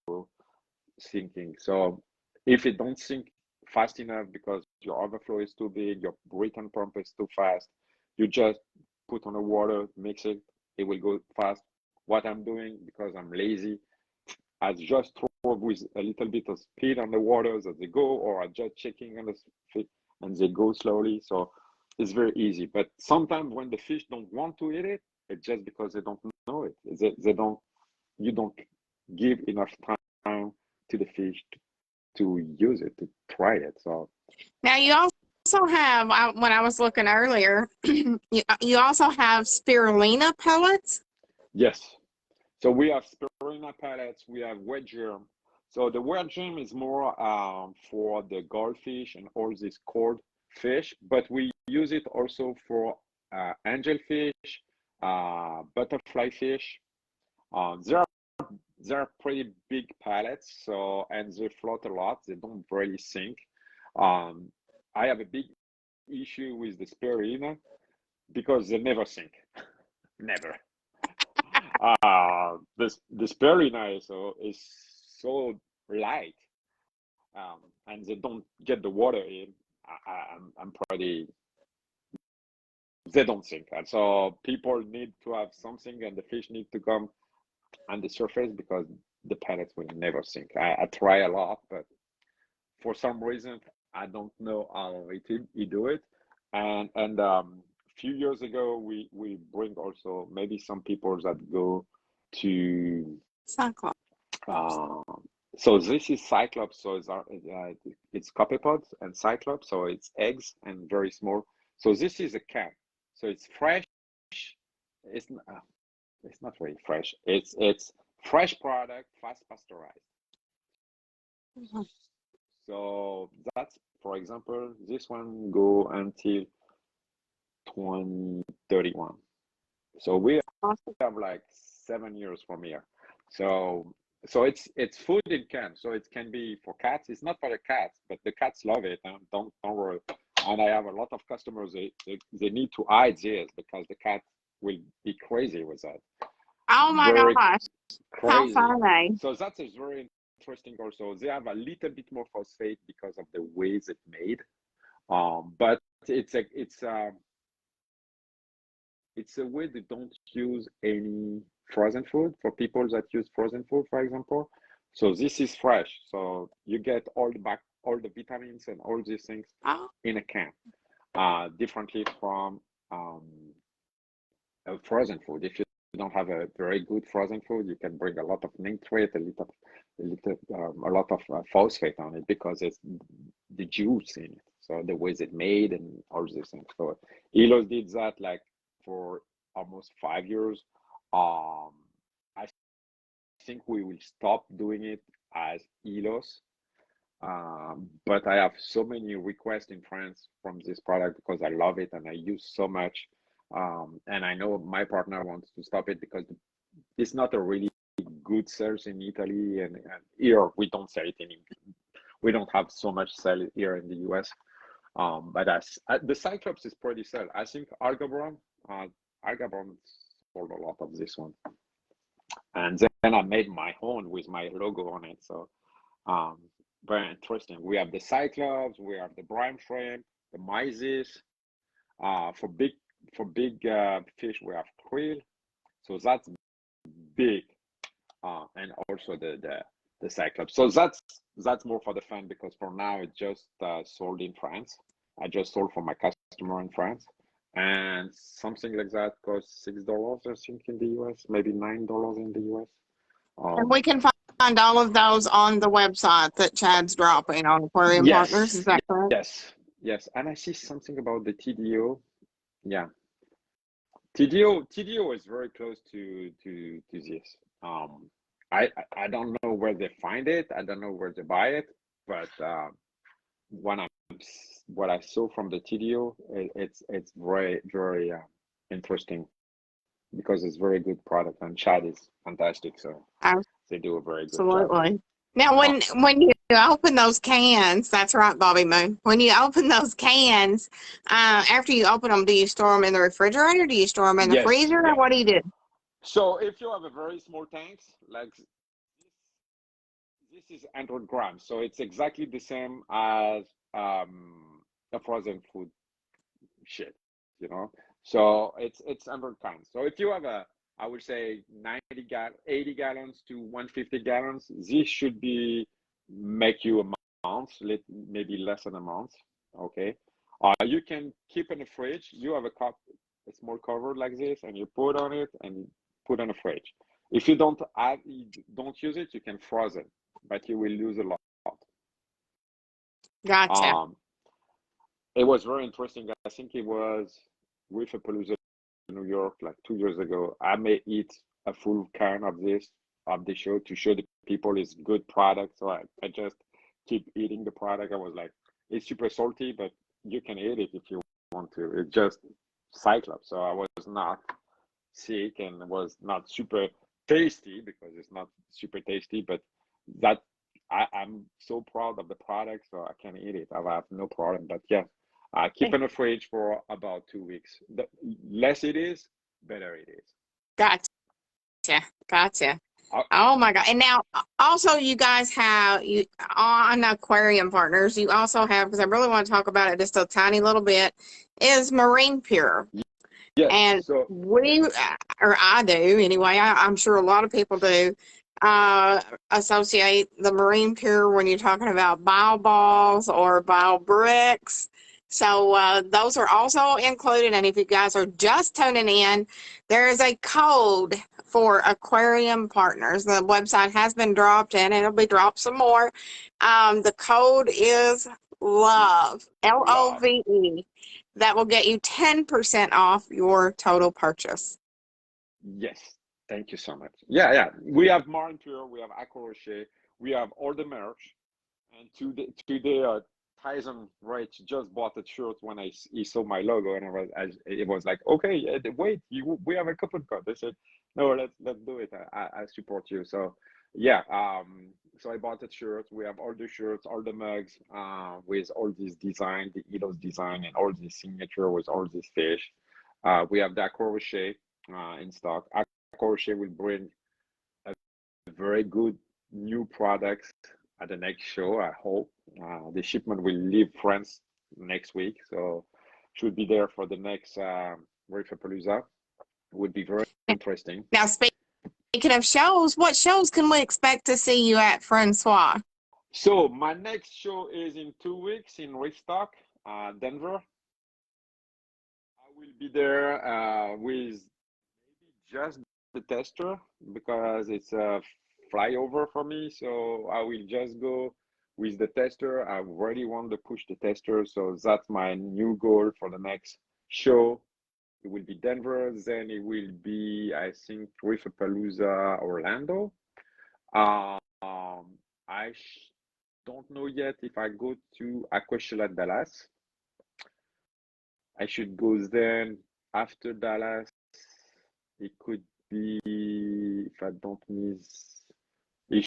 sinking. So if it don't sink fast enough because your overflow is too big, your return pump is too fast, you just put on the water, mix it, it will go fast. What I'm doing, because I'm lazy, I just throw with a little bit of speed on the waters as they go, or I just checking on the fish and they go slowly. So it's very easy. But sometimes when the fish don't want to eat it, it's just because they don't know it. They don't. You don't give enough time to the fish to use it, to try it. So Now you also have, when I was looking earlier, you also have spirulina pellets. yes. So we have spirulina pellets, we have wet germ. So the wet germ is more for the goldfish and all these cold fish, but we use it also for angelfish, butterfly fish. They're pretty big pellets, so and they float a lot. They don't really sink. Um, I have a big issue with the spirulina because they never sink, never. The spirulina is so light, and they don't get the water in. I'm pretty. They don't sink, and so people need to have something, and the fish need to come on the surface because the pellets will never sink. I try a lot, but for some reason I don't know how he do it. And few years ago we bring also maybe some people that go to Cyclops. uh, so this is cyclops, so it's copepods and cyclops, so it's eggs and very small. So this is a can, so it's fresh. It's not really fresh. It's fresh product, fast pasteurized. Mhm. So that's, for example, this one go until 2031. So we Awesome. have like 7 years from here. So it's food in can. So it can be for cats. It's not for the cats, but the cats love it. And don't worry. And I have a lot of customers. They need to hide this because the cat will be crazy with that. Oh my Very gosh. How crazy. funny. So that is very interesting. Also, they have a little bit more phosphate because of the ways it's made. But it's a way they don't use any frozen food for people that use frozen food, for example. So this is fresh. So you get all the vitamins and all these things Oh, in a can, differently from um, frozen food. If you don't have a very good frozen food, you can bring a lot of nitrate, a lot of phosphate on it because it's the juice in it. So the ways it made and all these things. So Elos did that like for almost 5 years. I think we will stop doing it as Elos. But I have so many requests in France from this product because I love it and I use so much. And I know my partner wants to stop it because it's not a really good sales in Italy, and here we don't sell it we don't have so much sell here in the US. But the Cyclops is pretty sell. I think Algabron sold a lot of this one, and then I made my own with my logo on it. So um, very interesting. We have the Cyclops, we have the brine shrimp, the mysis. For big fish, we have krill. So that's big. And also the Cyclops. So that's more for the fun because for now it just sold in France. I just sold for my customer in France, and something like that costs $6, I think, in the US, maybe $9 in the US. And we can find all of those on the website that Chad's dropping on Aquarium Partners. Is that correct? Yes. And I see something about the TDO. Yeah, TDO is very close to this. I don't know where they find it. I don't know where they buy it, but when I what I saw from the TDO, it's very interesting because it's very good product and Chad is fantastic. So they do a very good job. Absolutely. Now, when you open those cans, that's right, Bobby Moon. When you open those cans, after you open them, do you store them in the refrigerator? Do you store them in the freezer? Or what do you do? So if you have a very small tanks, like this is 100 grams, so it's exactly the same as a frozen food shit, you know. So it's 100 cans. So if you have I would say 80 gallons to 150 gallons, this should be make you a month, maybe less than a month. Okay. You can keep in the fridge. You have a small cover like this, and you put on it and put on the fridge. If you don't use it, you can freeze it, but you will lose a lot. Gotcha. It was very interesting. I think it was with a Palooza in New York like 2 years ago. I may eat a full can of this of the show to show the people it's good product. So I just keep eating the product. I was like, it's super salty, but you can eat it if you want to. It's just Cyclops. So I was not sick and it was not super tasty because it's not super tasty, but that I'm so proud of the product, so I can eat it. I have no problem. But yeah, I keep in the fridge for about 2 weeks. The less it is, better it is. Gotcha. Oh my God. And now also you guys have on Aquarium Partners, you also have, because I really want to talk about it just a tiny little bit, is Marine Pure. Yes. And I do anyway, I'm sure a lot of people do, associate the Marine Pure when you're talking about bio balls or bio bricks. So those are also included. And if you guys are just tuning in, there is a code for Aquarium Partners. The website has been dropped and it'll be dropped some more. The code is LOVE, LOVE. That will get you 10% off your total purchase. Yes. Thank you so much. Yeah. We have Marine Pure, we have Aqua Rocher, we have all the merch. And today Tyson Wright just bought a shirt when he saw my logo, and it was like, okay, wait, we have a coupon code. They said, no, let's do it. I support you. So yeah, so I bought a shirt. We have all the shirts, all the mugs, with all this design, the Elos design, and all this signature with all these fish. We have the Aqua Rocher in stock. Aqua Rocher will bring a very good new products at the next show. I hope the shipment will leave France next week, so should be there for the next Palooza. Would be very interesting. Now, speaking of shows, what shows can we expect to see you at, Francois? So my next show is in 2 weeks in Restock, Denver. I will be there with maybe just the tester because it's a flyover for me. So I will just go with the tester. I really want to push the tester. So that's my new goal for the next show. It will be Denver. Then it will be, I think, Palooza Orlando. I don't know yet if I go to Aquashella Dallas. I should go then after Dallas. It could be, if I don't miss, it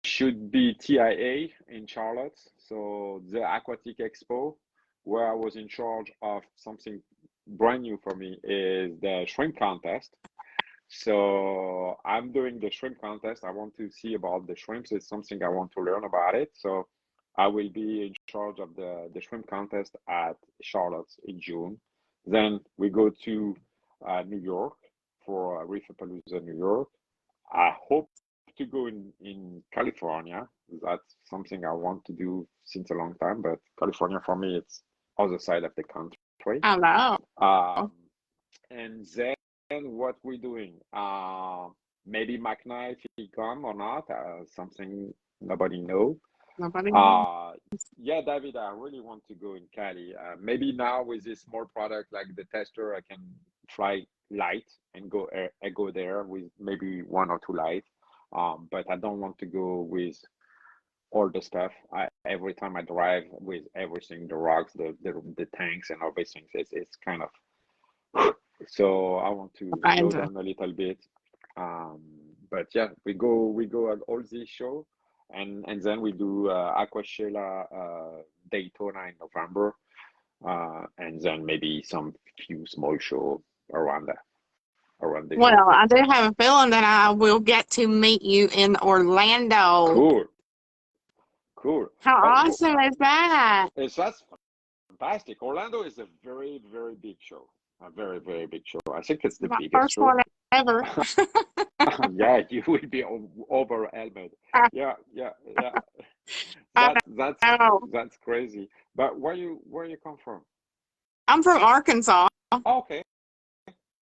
should be TIA in Charlotte. So the Aquatic Expo, where I was in charge of something brand new for me, is the shrimp contest. So I'm doing the shrimp contest. I want to see about the shrimps. It's something I want to learn about it. So I will be in charge of the shrimp contest at Charlotte in June. Then we go to New York for Palooza New York. I hope to go in California. That's something I want to do since a long time, but California for me, it's other side of the country. I know. Um, and then what we're doing? Maybe McKnight if he come or not, something nobody know. Nobody knows. Yeah, David, I really want to go in Cali. Maybe now with this small product like the tester, I can fly light and I go there with maybe one or two light. But I don't want to go with all the stuff. Every time I drive with everything, the rocks, the tanks and everything, it's kind of so I want to slow Kinda. down a little bit. But yeah, we go at all these show, and then we do Aquashella Daytona in November, and then maybe some few small show around the year. Well, I do have a feeling that I will get to meet you in Orlando. Cool, cool. How But awesome is that? that's fantastic. Orlando is a very, very big show. A very, very big show. I think it's the My biggest first show. one ever. Yeah, you will be overwhelmed. Yeah, yeah, yeah. I That's know. that's crazy. But where you come from? I'm from Arkansas. Oh, okay,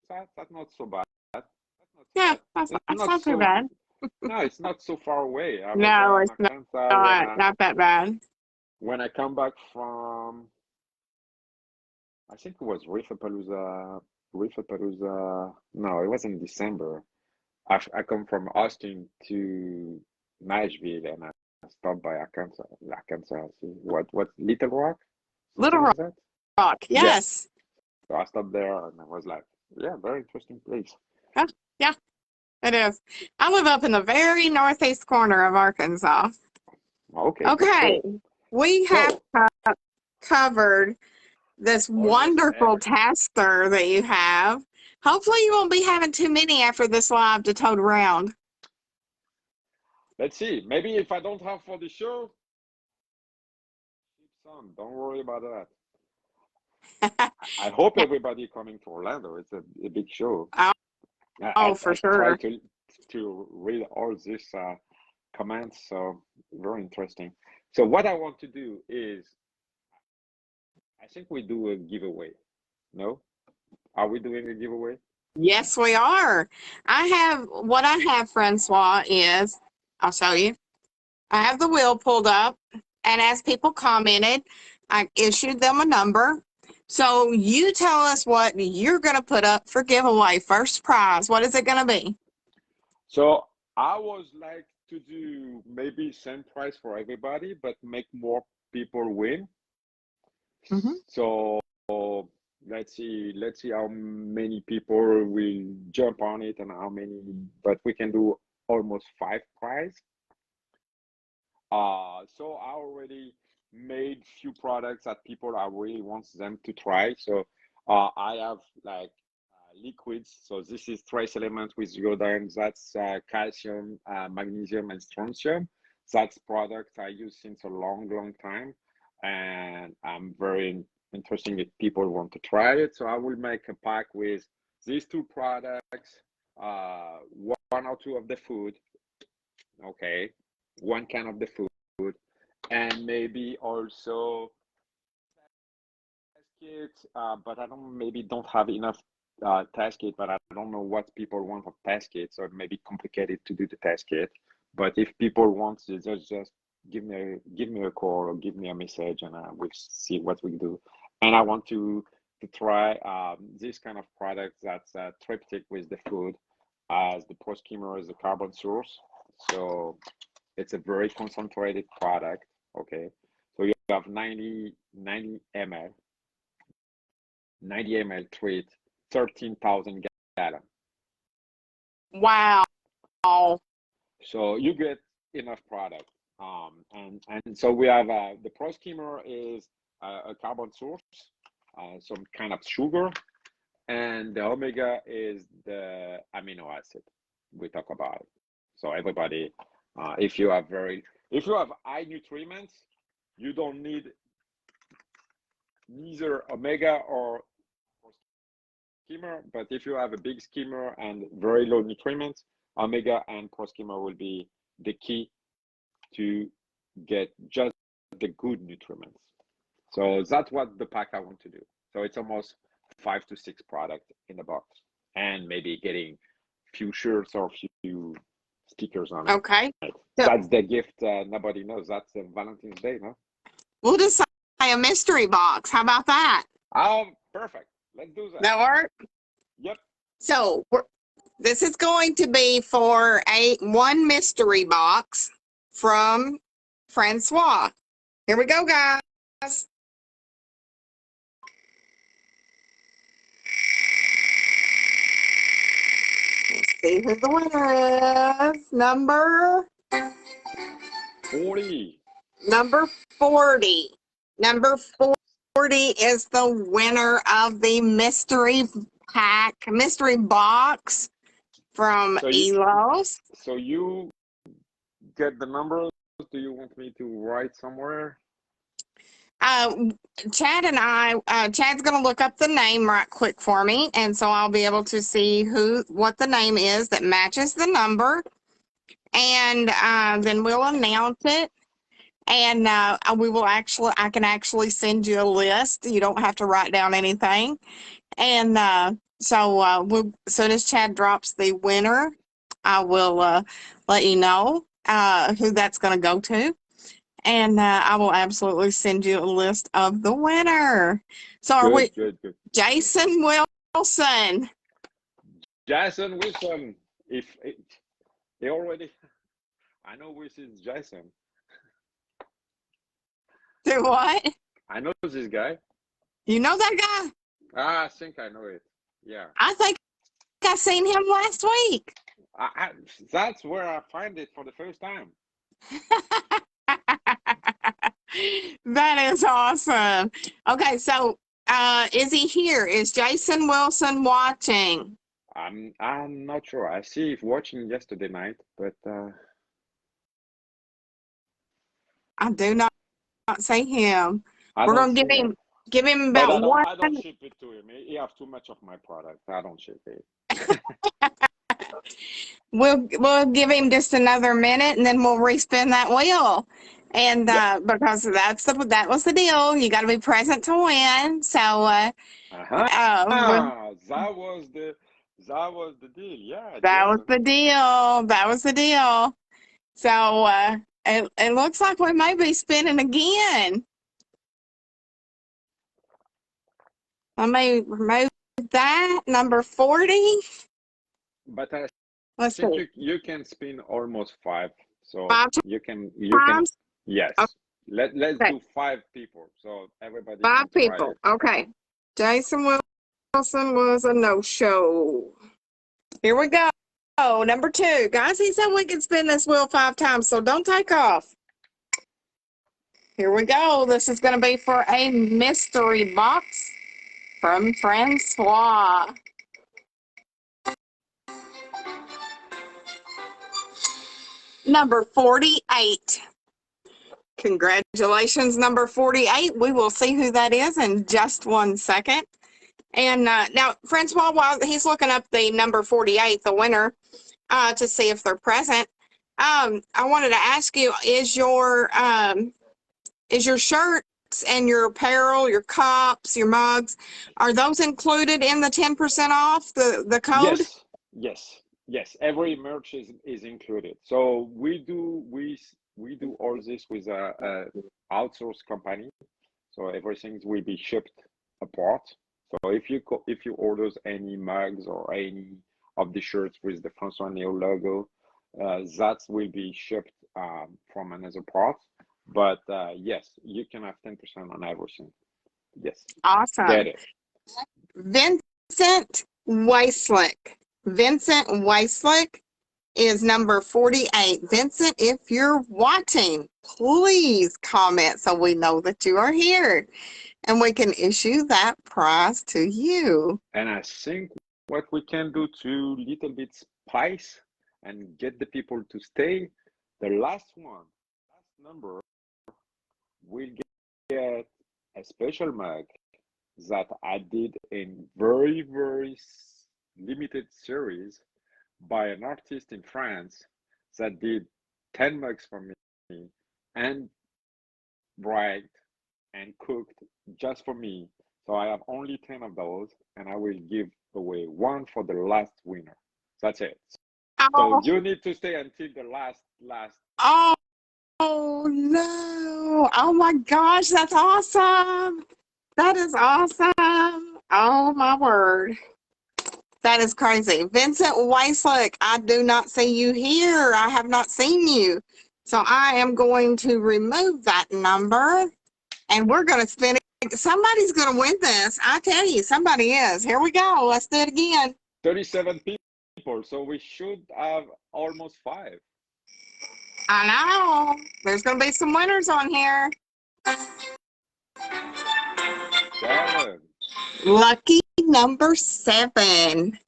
that's not so bad. That's not so Yeah, bad. that's It's that's not not too so. bad. No, it's not so far away. I was No, in it's Arkansas not that bad. when I come back from. I think it was Reefapalooza. Reefapalooza. No, it was in December. I come from Austin to Nashville and I stopped by Arkansas. See what Little Rock, something Little like that. Rock, Yeah, yes. so I stopped there and I was like, yeah, very interesting place. Yeah, yeah, it is. I live up in the very northeast corner of Arkansas. Okay, Okay, cool. we have So covered this almost wonderful everything. taster that you have. Hopefully, you won't be having too many after this live to tote around. Let's see. Maybe if I don't have for the show, keep some. Don't worry about that. I hope everybody coming to Orlando. It's a big show. Oh, I for try sure. to read all these comments, so very interesting. So what I want to do is, I think we do a giveaway. No? Are we doing a giveaway? Yes, we are. What I have, Francois, is I'll show you. I have the wheel pulled up, and as people commented, I issued them a number. So you tell us what you're going to put up for giveaway. First prize. What is it going to be? So I was like to do maybe same price for everybody, but make more people win. Mm-hmm. So let's see how many people will jump on it and how many, but we can do almost five prize. So I already made few products that people I really want them to try. So I have like liquids. So this is trace element with iodine. That's calcium, magnesium, and strontium. That's products I use since a long, long time, and I'm very interested if people want to try it. So I will make a pack with these two products, one or two of the food. Okay, one can of the food, and maybe also test kit. But I don't have enough test kit. But I don't know what people want of test kit, so it may be complicated to do the test kit. But if people want to just give me a call or give me a message, and we'll see what we do. And I want to try this kind of product that's triptych with the food, as the pro skimmer is a carbon source. So it's a very concentrated product. Okay. So you have 90 ml, 90 ml treat, 13,000 gallon. Wow. So you get enough product. And so we have the pro skimmer is a carbon source, some kind of sugar, and the omega is the amino acid we talk about. So everybody, if you have high nutriments, you don't need neither omega or skimmer. But if you have a big skimmer and very low nutriments, Omega and Proschema will be the key to get just the good nutriments. So that's what the pack I want to do. So it's almost 5 to 6 products in the box, and maybe getting few shirts or few stickers on it. Okay. So That's the gift nobody knows. That's the Valentine's Day, no? we'll just say a mystery box. How about that? Oh, perfect. Let's do that. That work? Yep. So this is going to be for one mystery box from Francois. Here we go, guys. Let's see who the winner is. Number 40. Number 40. Number 40 is the winner of the mystery pack, mystery box from Elos. So you get the numbers. Do you want me to write somewhere? Chad and I, Chad's going to look up the name right quick for me, and so I'll be able to see what the name is that matches the number, and then we'll announce it. And I can actually send you a list. You don't have to write down anything. And so as soon as Chad drops the winner, I will let you know who that's going to go to. And I will absolutely send you a list of the winner. So Good. Jason Wilson. Jason Wilson. He already, I know which is Jason. Do what? I know this guy. You know that guy? I think I know it. Yeah. I think I seen him last week. That's where I find it for the first time. That is awesome. Okay, so is he here? Is Jason Wilson watching? I'm not sure. I see if watching yesterday night, but I do not see him. We're gonna give him but about one. I don't ship it to him. He has too much of my product. I don't ship it. We'll give him just another minute, and then we'll respin that wheel. And because that was the deal. You got to be present to win. So that was the deal. Yeah. That was the deal. That was the deal. So it looks like we may be spinning again. Let me remove that. Number 40. But Let's see. You can spin almost 5. So 5 you can times? yes. Okay. Let's do 5 people. So everybody 5 people. Okay. Jason Wilson was a no-show. Here we go. Number 2. Guys, he said we can spin this wheel 5 times, so don't take off. Here we go. This is going to be for a mystery box from Francois. Number 48. Congratulations, number 48. We will see who that is in just 1 second. And now, Francois, while he's looking up the number 48, the winner, to see if they're present, I wanted to ask you: is your shirts and your apparel, your cups, your mugs, are those included in the 10% off the code? Yes. Every merch is included. So we do all this with a outsourced company. So everything will be shipped apart. So if you order any mugs or any of the shirts with the Francois Neo logo, that will be shipped from another part. But yes, you can have 10% on everything. Yes. Awesome. Get it. Vincent Weislick. Vincent Weislick is number 48. Vincent, if you're watching, please comment so we know that you are here and we can issue that prize to you. And I think what we can do to little bit spice and get the people to stay, the last number will get a special mug that I did in very, very limited series by an artist in France that did 10 mugs for me and bribed and cooked just for me. So I have only 10 of those, and I will give away one for the last winner. That's it. So Oh, you need to stay until the last. oh, oh no. Oh my gosh, that's awesome. That is awesome. Oh my word. That is crazy. Vincent Weislick, I do not see you here. I have not seen you. So I am going to remove that number and we're going to spin it. Somebody's going to win this. I tell you, somebody is. Here we go. Let's do it again. 37 people, so we should have almost 5. I know. There's going to be some winners on here. 7. Lucky number 7.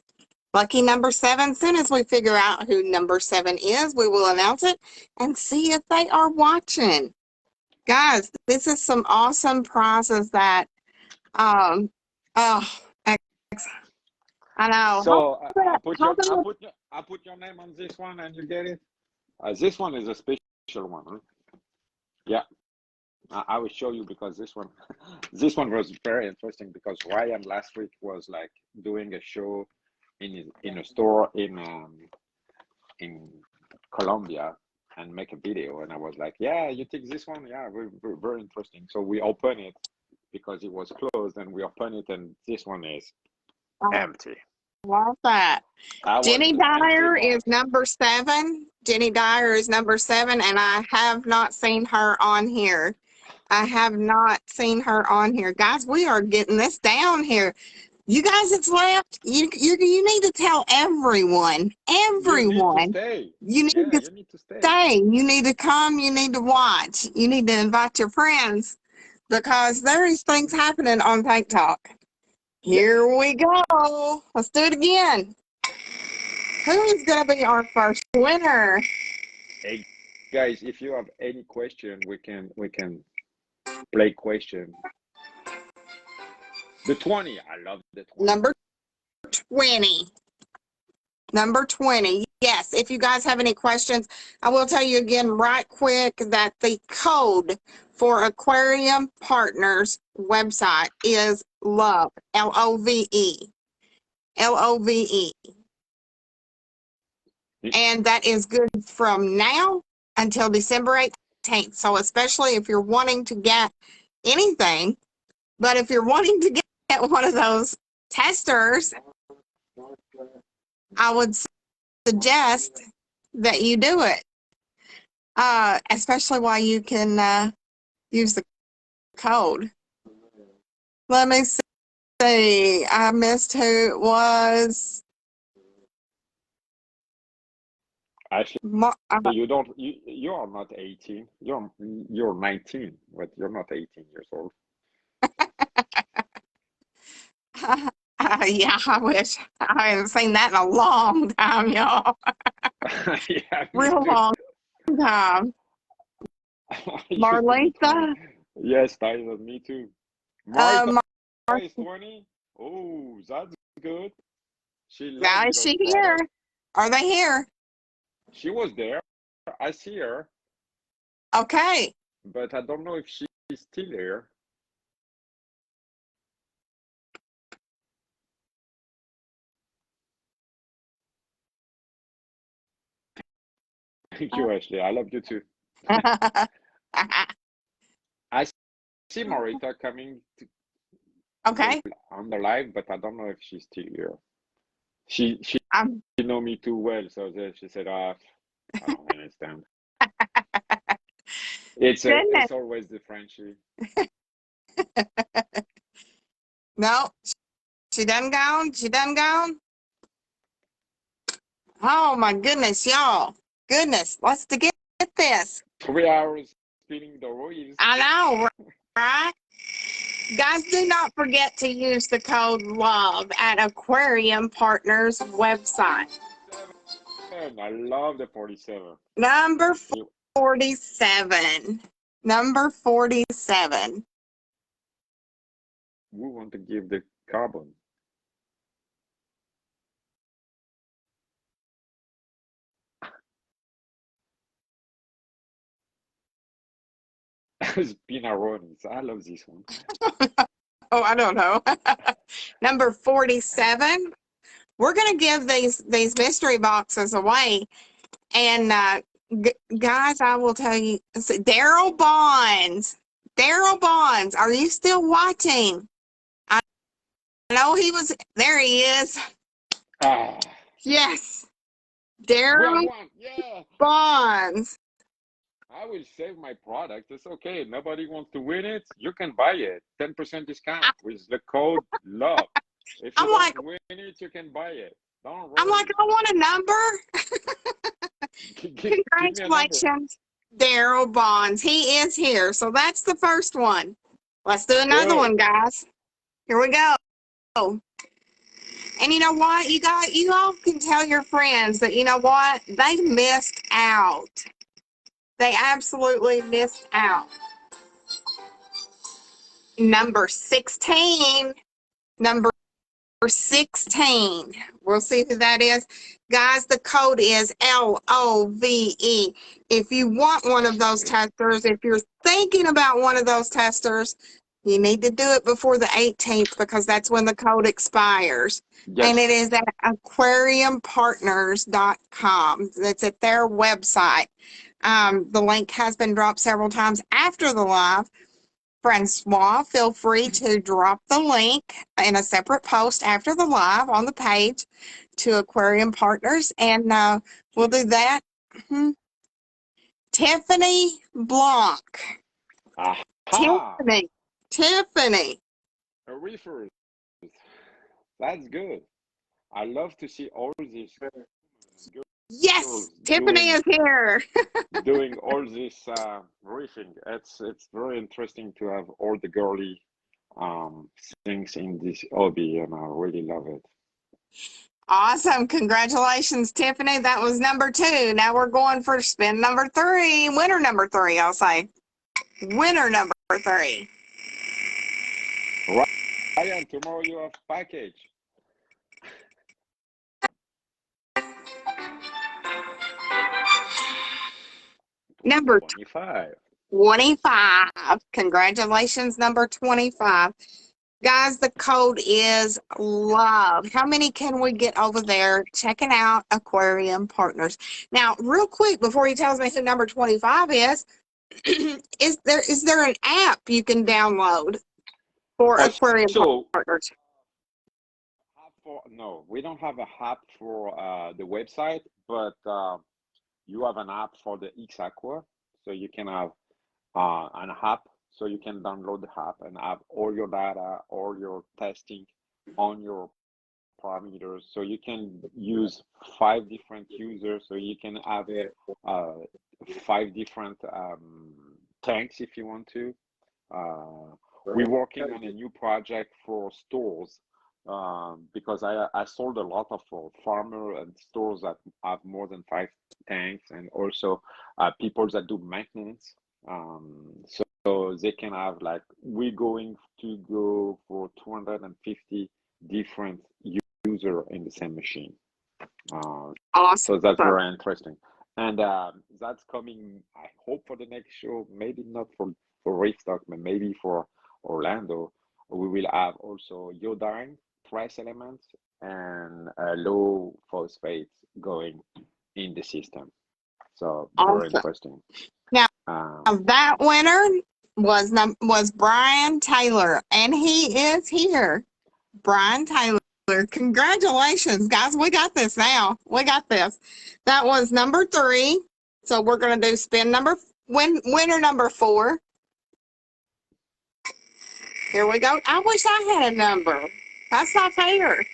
Lucky number 7. Soon as we figure out who number 7 is, we will announce it and see if they are watching. Guys, this is some awesome prizes that, oh, I know. So Hold I put your name on this one, and you get it. This one is a special one, huh? Yeah. I will show you because this one, this one was very interesting because Ryan last week was like doing a show in a store in Colombia and make a video, and I was like, yeah, you take this one, yeah, we're very interesting. So we open it because it was closed, and we open it, and this one is empty. love that. I was Jenny an empty Dyer is box. number 7. Jenny Dyer is number 7, and I have not seen her on here. I have not seen her on here. Guys, we are getting this down here. You guys that's left, you need to tell everyone. You need to Everyone. stay. You need Yeah, to you need to stay. stay. You need to come. You need to watch. You need to invite your friends because there is things happening on Tank Talk. Here we go. Let's do it again. Who is going to be our first winner? Hey guys, if you have any question, we can play question. The 20, I love the 20. Number 20. Number 20. Yes, if you guys have any questions, I will tell you again right quick that the code for Aquarium Partners website is LOVE, L-O-V-E. L-O-V-E. And that is good from now until December 18th. So especially if you're wanting to get anything, but if you're wanting to get one of those testers, I would suggest that you do it, especially while you can use the code. Let me see. I missed who it was. Actually, you are not 18. You're 19, but you're not 18 years old. Yeah, I wish. I haven't seen that in a long time, y'all. Yeah, me Real too. long time. I used to be 20. Marletha, Yes, Tyler, me too. Martha Mar is 20. Oh, that's good. She now loves is those she here? products. Are they here? She was there. I see her, Okay. but I don't know if she's still there. Thank you, Ashley. I love you too. I see Marita coming Okay. on the live, but I don't know if she's still here. She I'm know me too well, so she said, I don't understand. It's goodness. always the Frenchie. No, she done gone. She done gone. Oh my goodness, y'all. Goodness, let's to get this. 3 hours spinning the wheels. I know, right? Guys, do not forget to use the code LOVE at Aquarium Partners website. I love the 47. Number 47. Number 47. We want to give the carbon. Spinaronis. I love this one. Oh, I don't know. Number 47. We're going to give these mystery boxes away. And guys, I will tell you, Daryl Bonds. Daryl Bonds, are you still watching? I know he was, there he is. Ah, Yes, we have Daryl one. Yeah. Bonds. I will save my product. It's okay. Nobody wants to win it. You can buy it. 10% discount with the code LOVE. If you I'm don't like, win it, you can buy it. Don't I'm like, worry. I want a number. Give me a number. Congratulations, Daryl Bonds. He is here. So that's the first one. Let's do another Good. one, guys. Here we go. And you know what? You all can tell your friends that you know what? They missed out. They absolutely missed out. Number 16. Number 16. We'll see who that is. Guys, the code is LOVE. If you want one of those testers, if you're thinking about one of those testers, you need to do it before the 18th because that's when the code expires. And it Yes. is at aquariumpartners.com. That's at their website. The link has been dropped several times after the live. Francois, feel free to drop the link in a separate post after the live on the page to Aquarium Partners, and we'll do that. Tiffany Blanc. Aha. Tiffany. A reefer. That's good. I love to see all these Yes, girls Tiffany is here. doing all this reefing. It's very interesting to have all the girly things in this hobby, and I really love it. Awesome. Congratulations, Tiffany. That was number 2. Now we're going for spin number 3. Winner number 3, I'll say. Winner number 3. Ryan, tomorrow you have package. Number 25. 25. Congratulations, number 25. Guys, the code is LOVE. How many can we get over there checking out Aquarium Partners? Now, real quick, before he tells me who number 25 is there an app you can download for Aquarium So, Partners? no, we don't have a app for the website, but you have an app for the X Aqua. So you can have an app, so you can download the app and have all your data, all your testing on your parameters. So you can use 5 different users. So you can have 5 different tanks if you want to. We're working on a new project for stores because I sold a lot of farmer and stores that have more than 5 tanks, and also people that do maintenance. So they can have, like, we're going to go for 250 different user in the same machine. Awesome. So that's very interesting. And that's coming, I hope, for the next show, maybe not for Reefstock, but maybe for Orlando. We will have also iodine, trace elements, and low phosphates going in the system. So very Awesome. interesting. Now, that winner was Brian Taylor, and he is here. Brian Taylor. Congratulations, guys. We got this now. We got this. That was number 3. So we're going to do winner number 4. Here we go. I wish I had a number. That's not fair.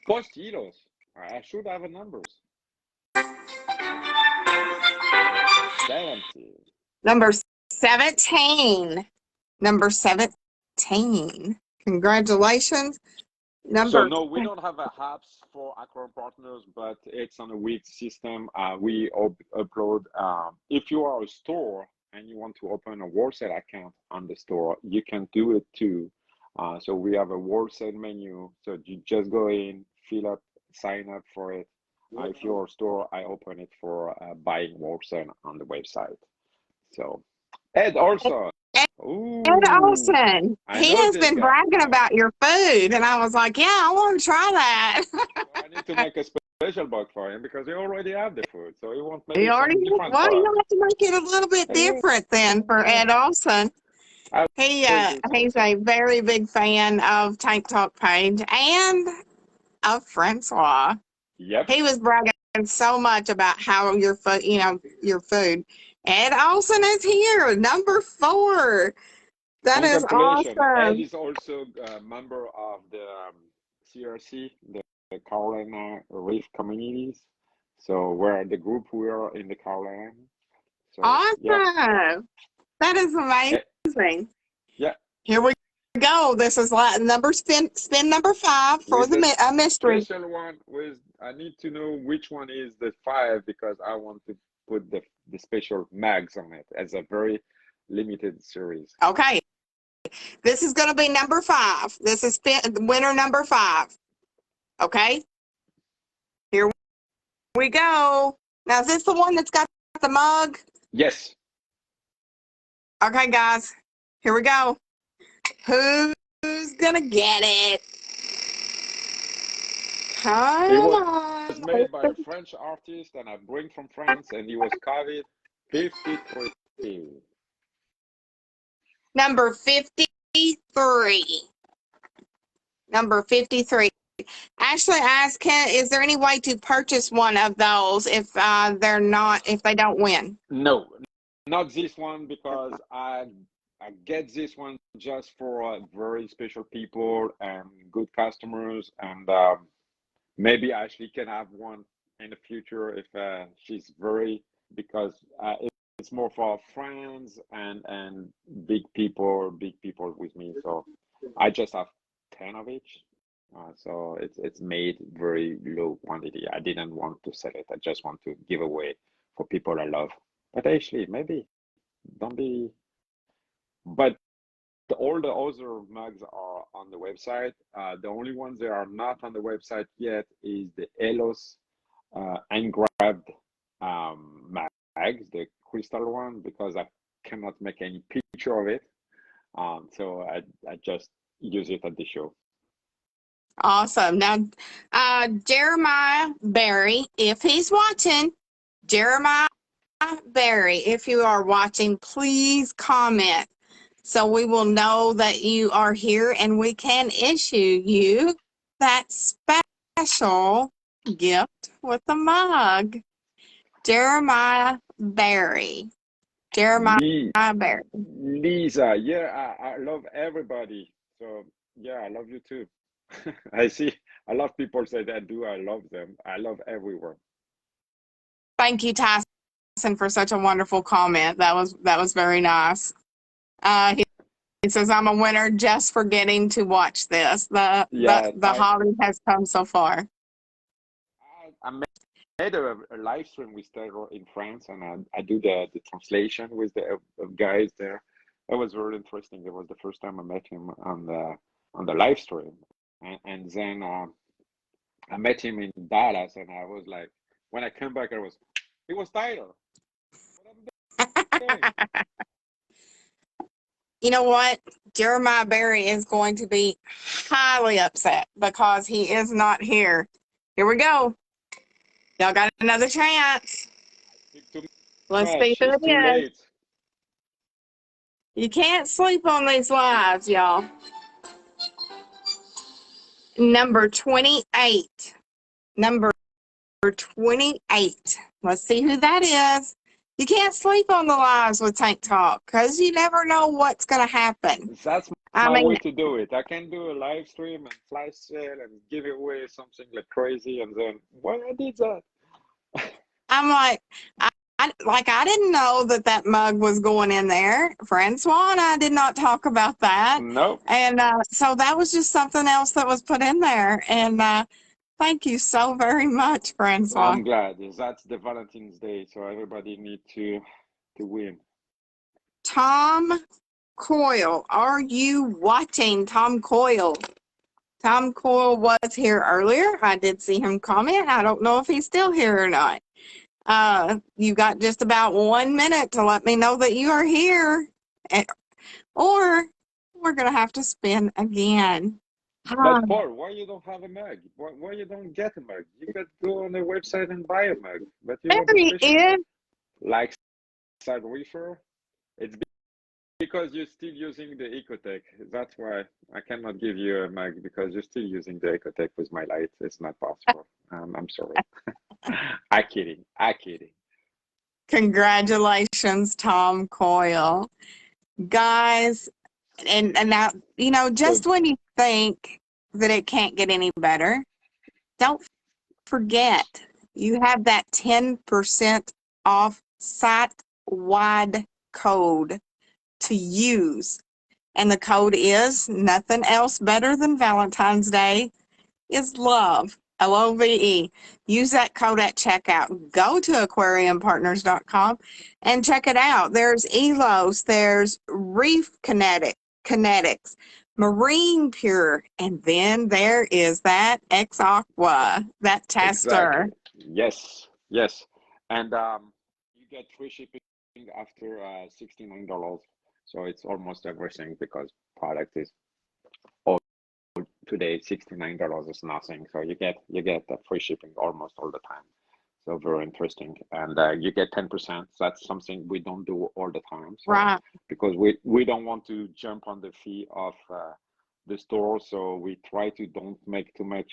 Post Elos. I should have a numbers. 70. Number 17. Number 17. Congratulations. So no, we don't have a apps for Aquarium Partners, but it's on a week system. We upload. If you are a store and you want to open a wholesale account on the store, you can do it too. So we have a wholesale menu. So you just go in, fill up, sign up for it. If you're a store, I open it for buying wholesale on the website. So Ed also. Ed Ooh, Olson, I he know has this been guy. bragging about your food, and I was like, yeah, I want to try that. So I need to make a special box for him because he already have the food, so he wants You maybe already, some different well, for you us. have to make it a little bit Yeah, different then for yeah. Ed Olson. I will do He's something. a very big fan of Tank Talk Page and of Francois. Yep. He was bragging so much about how your food, your food. Ed Olson is here, number 4. That is Congratulations. Ed awesome. is also a member of the CRC, the Carolina Reef Communities. So we're the group we are in the Carolina. So yeah. Awesome. That is Eh, amazing. yeah. Here we go. This is number spin number 5 for With the the mystery. special one, with I need to know which one is the 5 because I want to put the special mags on it as a very limited series. Okay. This is going to be number 5. This is winner number 5. Okay. Here we go. Now, is this the one that's got the mug? Yes. Okay, guys. Here we go. Who's going to get it? It Come was on. made by a French artist, and I bring from France, and he was carved 53. Number 53. Number 53. Ashley asked, is there any way to purchase one of those if if they don't win? No, not this one because I get this one just for very special people and good customers, and maybe Ashley can have one in the future if she's very because it's more for friends and big people with me. So I just have 10 of each. So it's made very low quantity. I didn't want to sell it. I just want to give away for people I love. But actually, maybe don't be. But all the other mugs are on the website. The only ones that are not on the website yet is the Elos engraved mags, the crystal one, because I cannot make any picture of it. So I just use it at the show. Awesome. Now, Jeremiah Barry, if he's watching, Jeremiah Barry, if you are watching, please comment so we will know that you are here and we can issue you that special gift with the mug. Jeremiah Barry. Jeremiah Lee, Barry. Lisa, yeah, I love everybody. So yeah, I love you too. I see a lot of people say that do. I love them. I love everyone. Thank you, Tyson, for such a wonderful comment. That was very nice. He says, I'm a winner just for getting to watch this. Yeah, The hobby has come so far. I made a live stream with Taylor in France, and I do the translation with the guys there. It was very interesting. It was the first time I met him on the live stream, and then I met him in Dallas, and I was like, when I came back, it was Tyler. What I'm doing? You know what? Jeremiah Barry is going to be highly upset because he is not here. Here we go. Y'all got another chance. Speak too Let's see much. who It's it too is. late. You can't sleep on these lives, y'all. Number 28. Number 28. Let's see who that is. You can't sleep on the lives with Tank Talk because you never know what's going to happen. That's I my mean, way to do it. I can do a live stream and flash sale and give away something like crazy, and then why I did that? I'm like, I didn't know that mug was going in there. Francois and I did not talk about that. Nope. And so that was just something else that was put in there. And thank you so very much, Francois. I'm glad. That's the Valentine's Day, so everybody need to win. Tom Coyle, are you watching Tom Coyle? Tom Coyle was here earlier. I did see him comment. I don't know if he's still here or not. You got just about 1 minute to let me know that you are here, or we're going to have to spin again. But Paul, why you don't have a mug? Why you don't get a mug? You could go on the website and buy a mug, but you There want a he special is. mug? Like side reefer? It's because you're still using the Ecotech. That's why I cannot give you a mug because you're still using the Ecotech with my light. It's not possible. I'm sorry. I kidding. I kidding. Congratulations, Tom Coyle. Guys, and now, you know, So just when you think that it can't get any better, don't forget you have that 10% off site-wide code to use. And the code is nothing else better than Valentine's Day is love. LOVE. Use that code at checkout. Go to aquariumpartners.com and check it out. There's Elos, there's Reef Kinetics, Marine Pure, and then there is that X Aqua, that tester. exactly. Yes. Yes. And you get free shipping after $69. So it's almost everything because product is all today $69 is nothing. So you get the free shipping almost all the time. So very interesting. And you get 10%. That's something we don't do all the time. So Right. because we don't want to jump on the fee of the store. So we try to don't make too much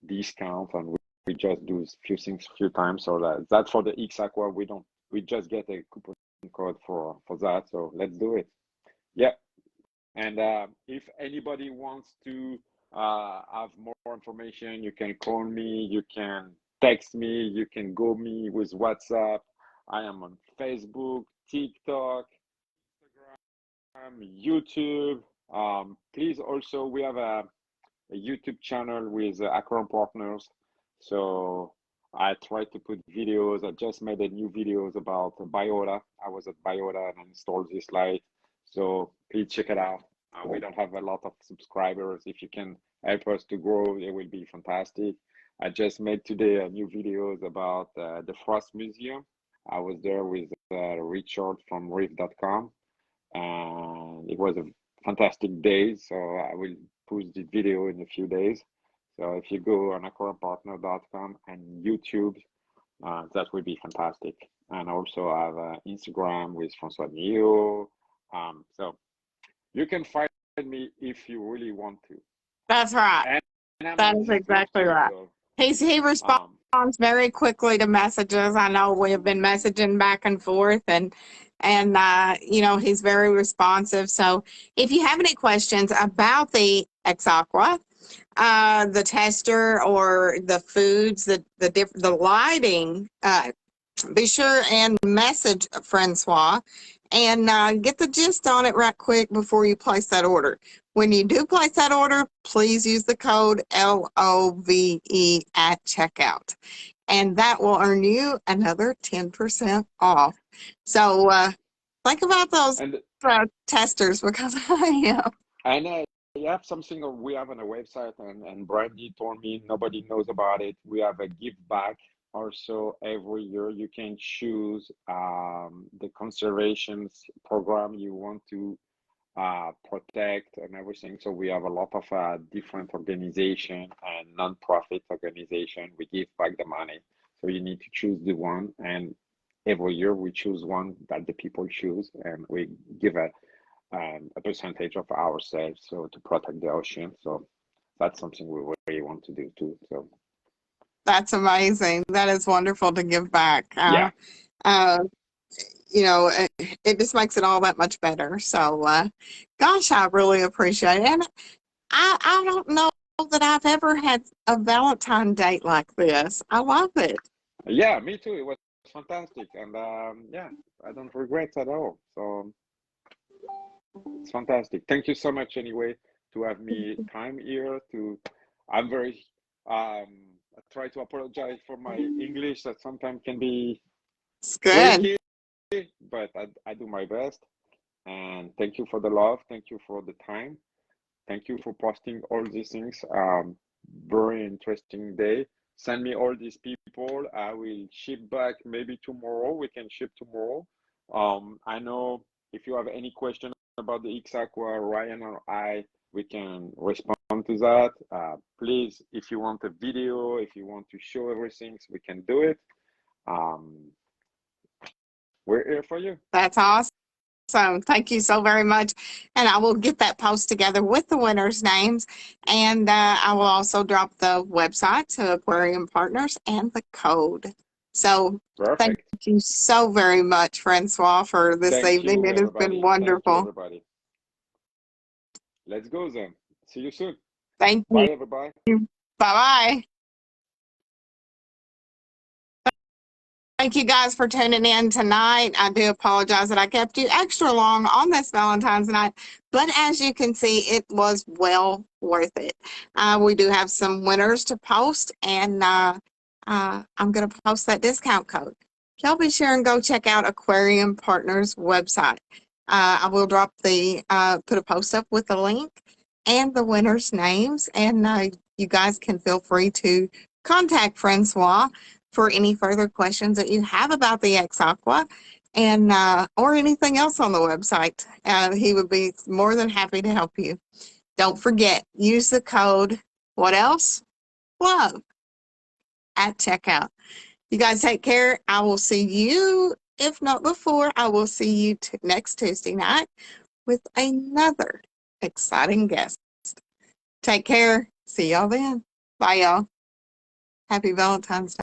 discount and we just do a few things a few times. So that for the X Aqua, we just get a coupon code for that. So let's do it. Yeah. And if anybody wants to have more information, you can call me, you can text me, you can go me with WhatsApp. I am on Facebook, TikTok, Instagram, YouTube. Please also, we have a YouTube channel with Aquarium Partners. So I try to put videos. I just made a new videos about Biota. I was at Biota and installed this light. So please check it out. We don't have a lot of subscribers. If you can help us to grow, it will be fantastic. I just made today a new videos about the Frost Museum. I was there with Richard from reef.com and it was a fantastic day. So I will post the video in a few days. So if you go on aquariumpartner.com and YouTube, that would be fantastic. And also I have Instagram with Francois Neo. So you can find me if you really want to. That's right. And I'm That on is TikTok exactly too. right. So He responds very quickly to messages. I know we have been messaging back and forth, and you know, he's very responsive. So if you have any questions about the X Aqua, the tester, or the foods, the lighting, be sure and message Francois and get the gist on it right quick before you place that order. When you do place that order, please use the code LOVE at checkout, and that will earn you another 10% off. So think about those and testers, because I am. and you have something we have on a website, and Brandy told me nobody knows about it. We have a give back also every year. You can choose the conservation program you want to protect and everything. So we have a lot of different organization and non-profit organization. We give back the money. So you need to choose the one, and every year we choose one that the people choose, and we give a percentage of ourselves so to protect the ocean. So that's something we really want to do too. So That's amazing. That is wonderful to give back. yeah, Uh, you know, it just makes it all that much better. So, gosh, I really appreciate it. And I don't know that I've ever had a Valentine date like this. I love it. yeah, me too. It was fantastic, and yeah, I don't regret at all. So it's fantastic. Thank you so much anyway to have me time here to I'm very I try to apologize for my English that sometimes can be It's good. tricky, but I do my best. And thank you for the love. Thank you for the time. Thank you for posting all these things. Very interesting day. Send me all these people. I will ship back maybe tomorrow. We can ship tomorrow. I know if you have any question about the X Aqua, Ryan or I, we can respond to that. Please, if you want a video, if you want to show everything, we can do it. We're here for you. That's awesome. Thank you so very much. And I will get that post together with the winners' names. And I will also drop the website to Aquarium Partners and the code. So thank Perfect. you so very much, Francois, for this Thank evening. you, It has been everybody. Thank you, wonderful. everybody. Let's go then. See you soon. Thank Bye, you. everybody. Bye-bye. Thank you guys for tuning in tonight. I do apologize that I kept you extra long on this Valentine's night, but as you can see, it was well worth it. We do have some winners to post, and I'm going to post that discount code. Y'all be sure and go check out Aquarium Partners website. I will drop put a post up with the link and the winners' names, and you guys can feel free to contact Francois for any further questions that you have about the X Aqua and or anything else on the website. He would be more than happy to help you. Don't forget, use the code, what else? Love at checkout. You guys take care. I will see you, if not before, I will see you next Tuesday night with another exciting guest. Take care. See y'all then. Bye, y'all. Happy Valentine's Day.